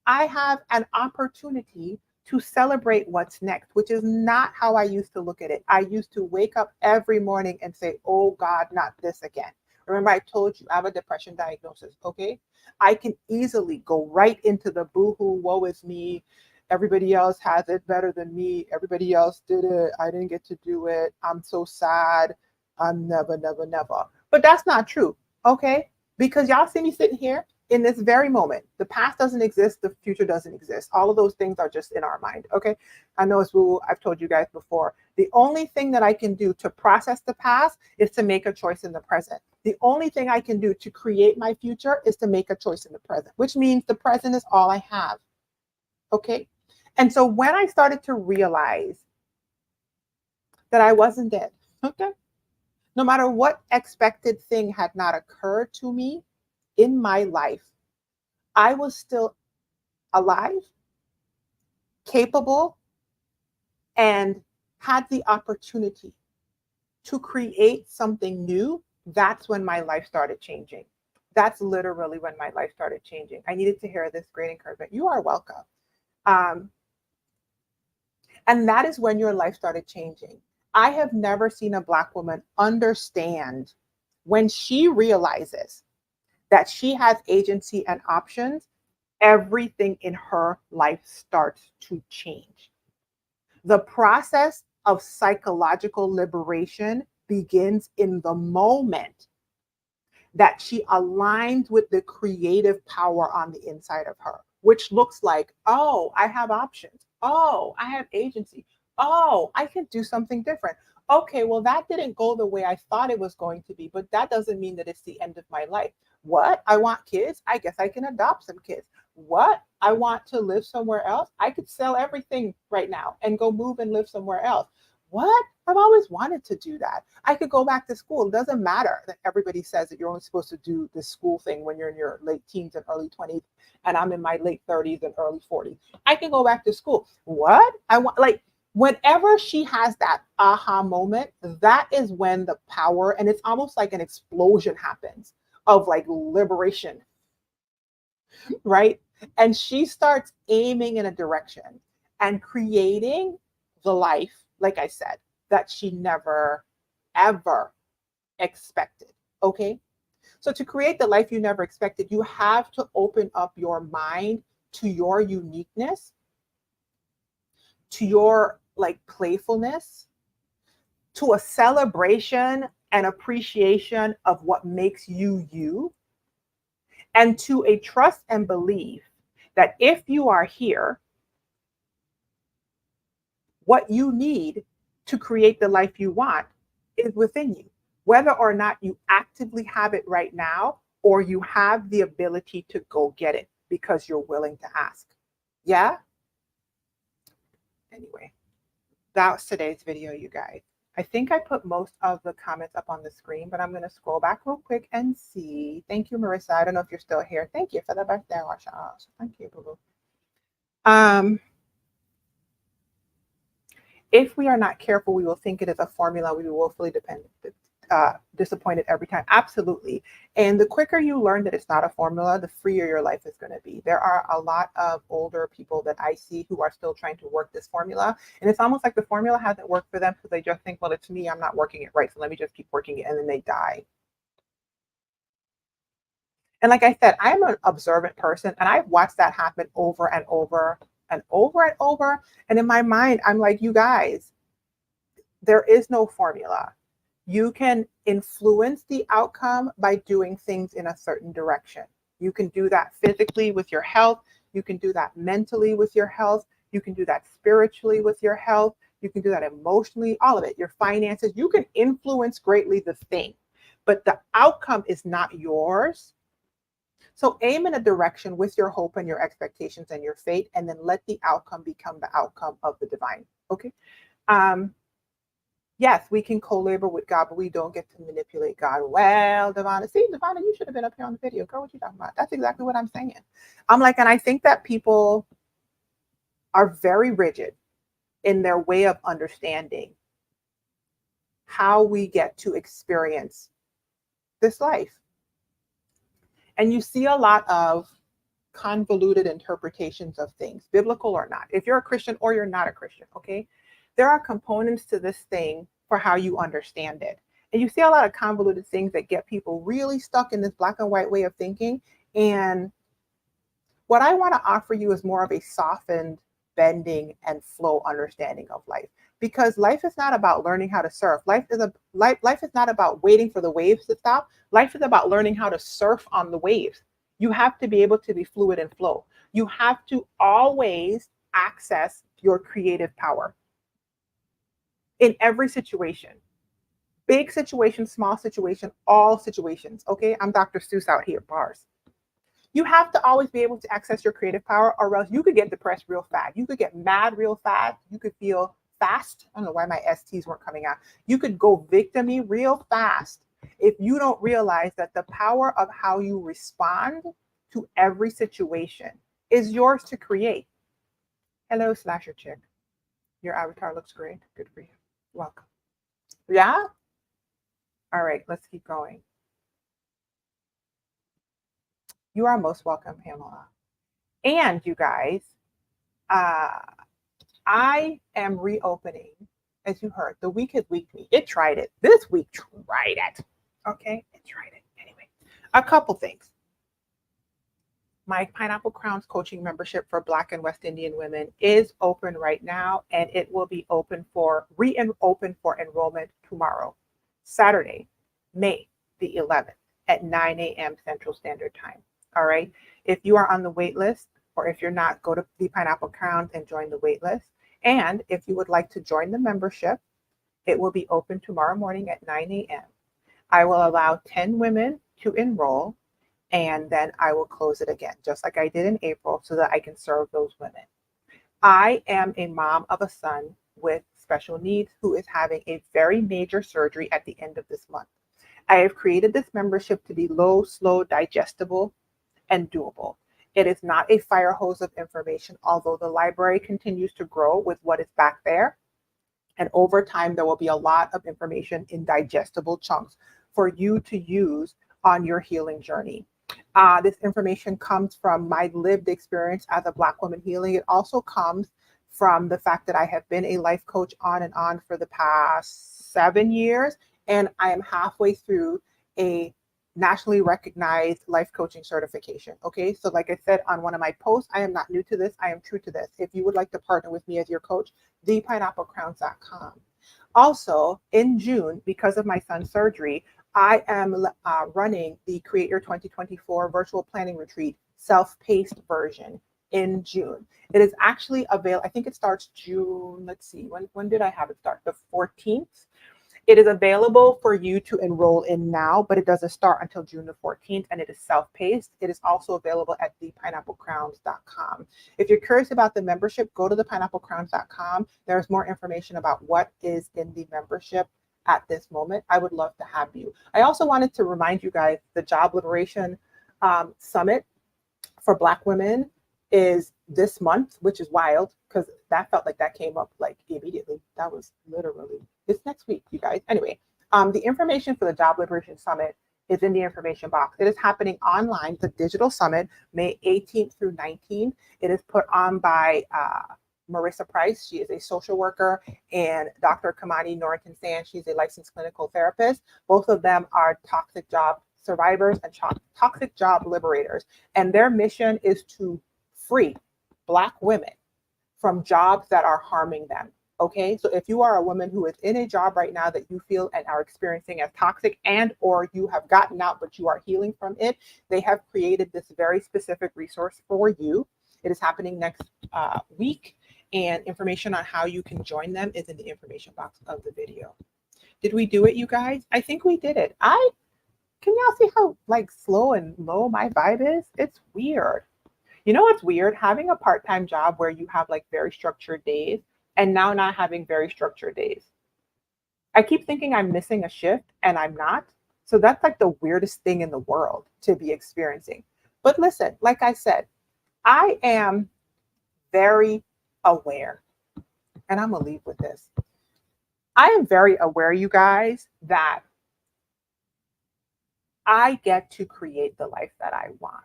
I have an opportunity to celebrate what's next, which is not how I used to look at it. I used to wake up every morning and say, oh God, not this again. Remember, I told you I have a depression diagnosis, okay? I can easily go right into the boohoo, woe is me. Everybody else has it better than me. Everybody else did it. I didn't get to do it. I'm so sad. I'm never, never, never. But that's not true, okay? Because y'all see me sitting here in this very moment. The past doesn't exist. The future doesn't exist. All of those things are just in our mind, okay? I know it's woo. I've told you guys before. The only thing that I can do to process the past is to make a choice in the present. The only thing I can do to create my future is to make a choice in the present, which means the present is all I have, okay? And so when I started to realize that I wasn't dead, okay? No matter what expected thing had not occurred to me in my life, I was still alive, capable, and had the opportunity to create something new. That's when my life started changing. That's literally when my life started changing. I needed to hear this great encouragement. You are welcome. And that is when your life started changing. I have never seen a Black woman understand when she realizes that she has agency and options, everything in her life starts to change. The process of psychological liberation begins in the moment that she aligns with the creative power on the inside of her, which looks like, oh, I have options. Oh, I have agency. Oh, I can do something different. Okay, well, that didn't go the way I thought it was going to be, but that doesn't mean that it's the end of my life. What? I want kids? I guess I can adopt some kids. What? I want to live somewhere else? I could sell everything right now and go move and live somewhere else. What? I've always wanted to do that. I could go back to school. It doesn't matter that everybody says that you're only supposed to do this school thing when you're in your late teens and early 20s, and I'm in my late 30s and early 40s. I can go back to school. What? I want, like, whenever she has that aha moment, that is when the power, and it's almost like an explosion happens of like liberation, right? And she starts aiming in a direction and creating the life, like I said, that she never, ever expected. Okay. So to create the life you never expected, you have to open up your mind to your uniqueness, to your like playfulness, to a celebration and appreciation of what makes you you, and to a trust and belief that if you are here, what you need to create the life you want is within you, whether or not you actively have it right now or you have the ability to go get it because you're willing to ask. Yeah? Anyway, that was today's video, you guys. I think I put most of the comments up on the screen, but I'm going to scroll back real quick and see. Thank you, Marissa. I don't know if you're still here. Thank you for the birthday, Washa. Thank you, boo-boo. If we are not careful, we will think it is a formula. We will willfully disappointed every time. Absolutely. And the quicker you learn that it's not a formula, the freer your life is going to be. There are a lot of older people that I see who are still trying to work this formula. And it's almost like the formula hasn't worked for them because they just think, well, it's me, I'm not working it right, so let me just keep working it, and then they die. And like I said, I'm an observant person, and I've watched that happen over and over and over and over. And in my mind, I'm like, you guys, there is no formula. You can influence the outcome by doing things in a certain direction. You can do that physically with your health. You can do that mentally with your health. You can do that spiritually with your health. You can do that emotionally, all of it, your finances. You can influence greatly the thing, but the outcome is not yours. So aim in a direction with your hope and your expectations and your faith, and then let the outcome become the outcome of the divine. Okay. Yes, we can co-labor with God, but we don't get to manipulate God. Well, Devonna, see, Devonna, you should have been up here on the video. Girl, what you talking about? That's exactly what I'm saying. I'm like, and I think that people are very rigid in their way of understanding how we get to experience this life. And you see a lot of convoluted interpretations of things, biblical or not. If you're a Christian or you're not a Christian, okay? There are components to this thing for how you understand it. And you see a lot of convoluted things that get people really stuck in this black and white way of thinking. And what I want to offer you is more of a softened, bending, and flow understanding of life. Because life is not about learning how to surf. Life is not about waiting for the waves to stop. Life is about learning how to surf on the waves. You have to be able to be fluid and flow. You have to always access your creative power in every situation. Big situation, small situation, all situations. Okay, I'm Dr. Seuss out here, bars. You have to always be able to access your creative power, or else you could get depressed real fast. You could get mad real fast. You could feel fast. I don't know why my STs weren't coming out. You could go victim-y real fast if you don't realize that the power of how you respond to every situation is yours to create. Hello, Slasher Chick. Your avatar looks great. Good for you. Welcome. Yeah? All right, let's keep going. You are most welcome, Pamela. And you guys, I am reopening, as you heard, the week is week me. It tried it. This week tried it. Okay, it tried it. Anyway, a couple things. My Pineapple Crowns coaching membership for Black and West Indian women is open right now, and it will be reopen for enrollment tomorrow, Saturday, May the 11th at 9 a.m. Central Standard Time. All right. If you are on the wait list, or if you're not, go to the Pineapple Crowns and join the wait list. And if you would like to join the membership, it will be open tomorrow morning at 9 a.m. I will allow 10 women to enroll, and then I will close it again, just like I did in April, so that I can serve those women. I am a mom of a son with special needs who is having a very major surgery at the end of this month. I have created this membership to be low, slow, digestible, and doable. It is not a fire hose of information, although the library continues to grow with what is back there. And over time, there will be a lot of information in digestible chunks for you to use on your healing journey. This information comes from my lived experience as a Black woman healing. It also comes from the fact that I have been a life coach on and on for the past 7 years, and I am halfway through a nationally recognized life coaching certification. Okay, so like I said on one of my posts, I am not new to this. I am true to this. If you would like to partner with me as your coach, thepineapplecrowns.com. Also, in June, because of my son's surgery, I am running the Create Your 2024 virtual planning retreat, self-paced version in June. It is actually available. I think it starts June. Let's see, when did I have it start? The 14th. It is available for you to enroll in now, but it doesn't start until June the 14th, and it is self-paced. It is also available at thepineapplecrowns.com. If you're curious about the membership, go to thepineapplecrowns.com. There's more information about what is in the membership at this moment. I would love to have you. I also wanted to remind you guys, the Job Liberation Summit for Black women is this month, which is wild because that felt like that came up like immediately. That was literally, it's next week, you guys. Anyway, the information for the Job Liberation Summit is in the information box. It is happening online, the digital summit, May 18th through 19th. It is put on by Marissa Price. She is a social worker, and Dr. Kamani Norrington Sand. She's a licensed clinical therapist. Both of them are toxic job survivors and toxic job liberators. And their mission is to free Black women from jobs that are harming them. Okay, so if you are a woman who is in a job right now that you feel and are experiencing as toxic, and or you have gotten out but you are healing from it, they have created this very specific resource for you. It is happening next week, and information on how you can join them is in the information box of the video. Did we do it, you guys? I think we did it. I can y'all see how like slow and low my vibe is? It's weird. You know what's weird? Having a part-time job where you have like very structured days and now not having very structured days. I keep thinking I'm missing a shift and I'm not. So that's like the weirdest thing in the world to be experiencing. But listen, like I said, I am very aware, and I'm going to leave with this. I am very aware, you guys, that I get to create the life that I want.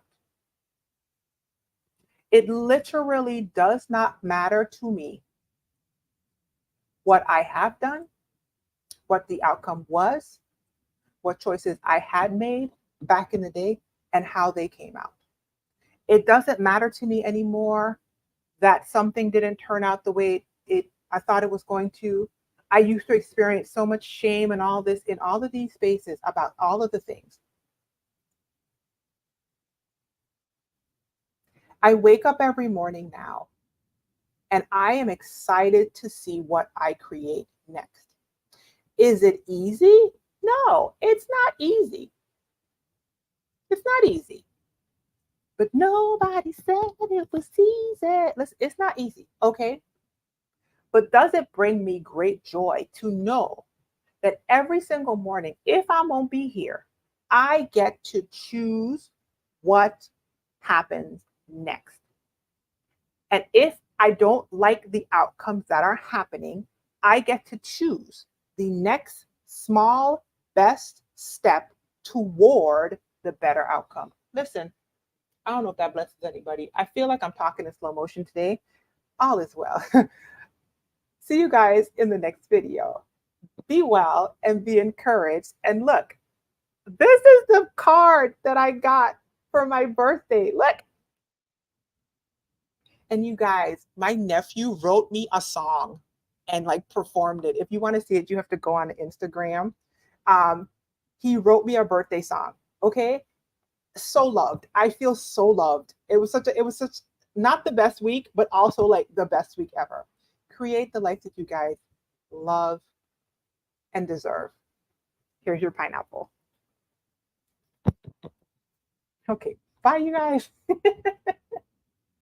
It literally does not matter to me what I have done, what the outcome was, what choices I had made back in the day, and how they came out. It doesn't matter to me anymore that something didn't turn out the way I thought it was going to. I used to experience so much shame and all this in all of these spaces about all of the things. I wake up every morning now and I am excited to see what I create next. Is it easy? No, it's not easy. It's not easy. But nobody said it was easy. It's not easy, okay? But does it bring me great joy to know that every single morning, if I won't be here, I get to choose what happens next. And if I don't like the outcomes that are happening, I get to choose the next small, best step toward the better outcome. Listen, I don't know if that blesses anybody. I feel like I'm talking in slow motion today. All is well. See you guys in the next video. Be well and be encouraged. And look, this is the card that I got for my birthday. Look. And you guys, my nephew wrote me a song and like performed it. If you want to see it, you have to go on Instagram. He wrote me a birthday song. Okay. So loved. I feel so loved. It was such not the best week, but also like the best week ever. Create the life that you guys love and deserve. Here's your pineapple. Okay. Bye, you guys.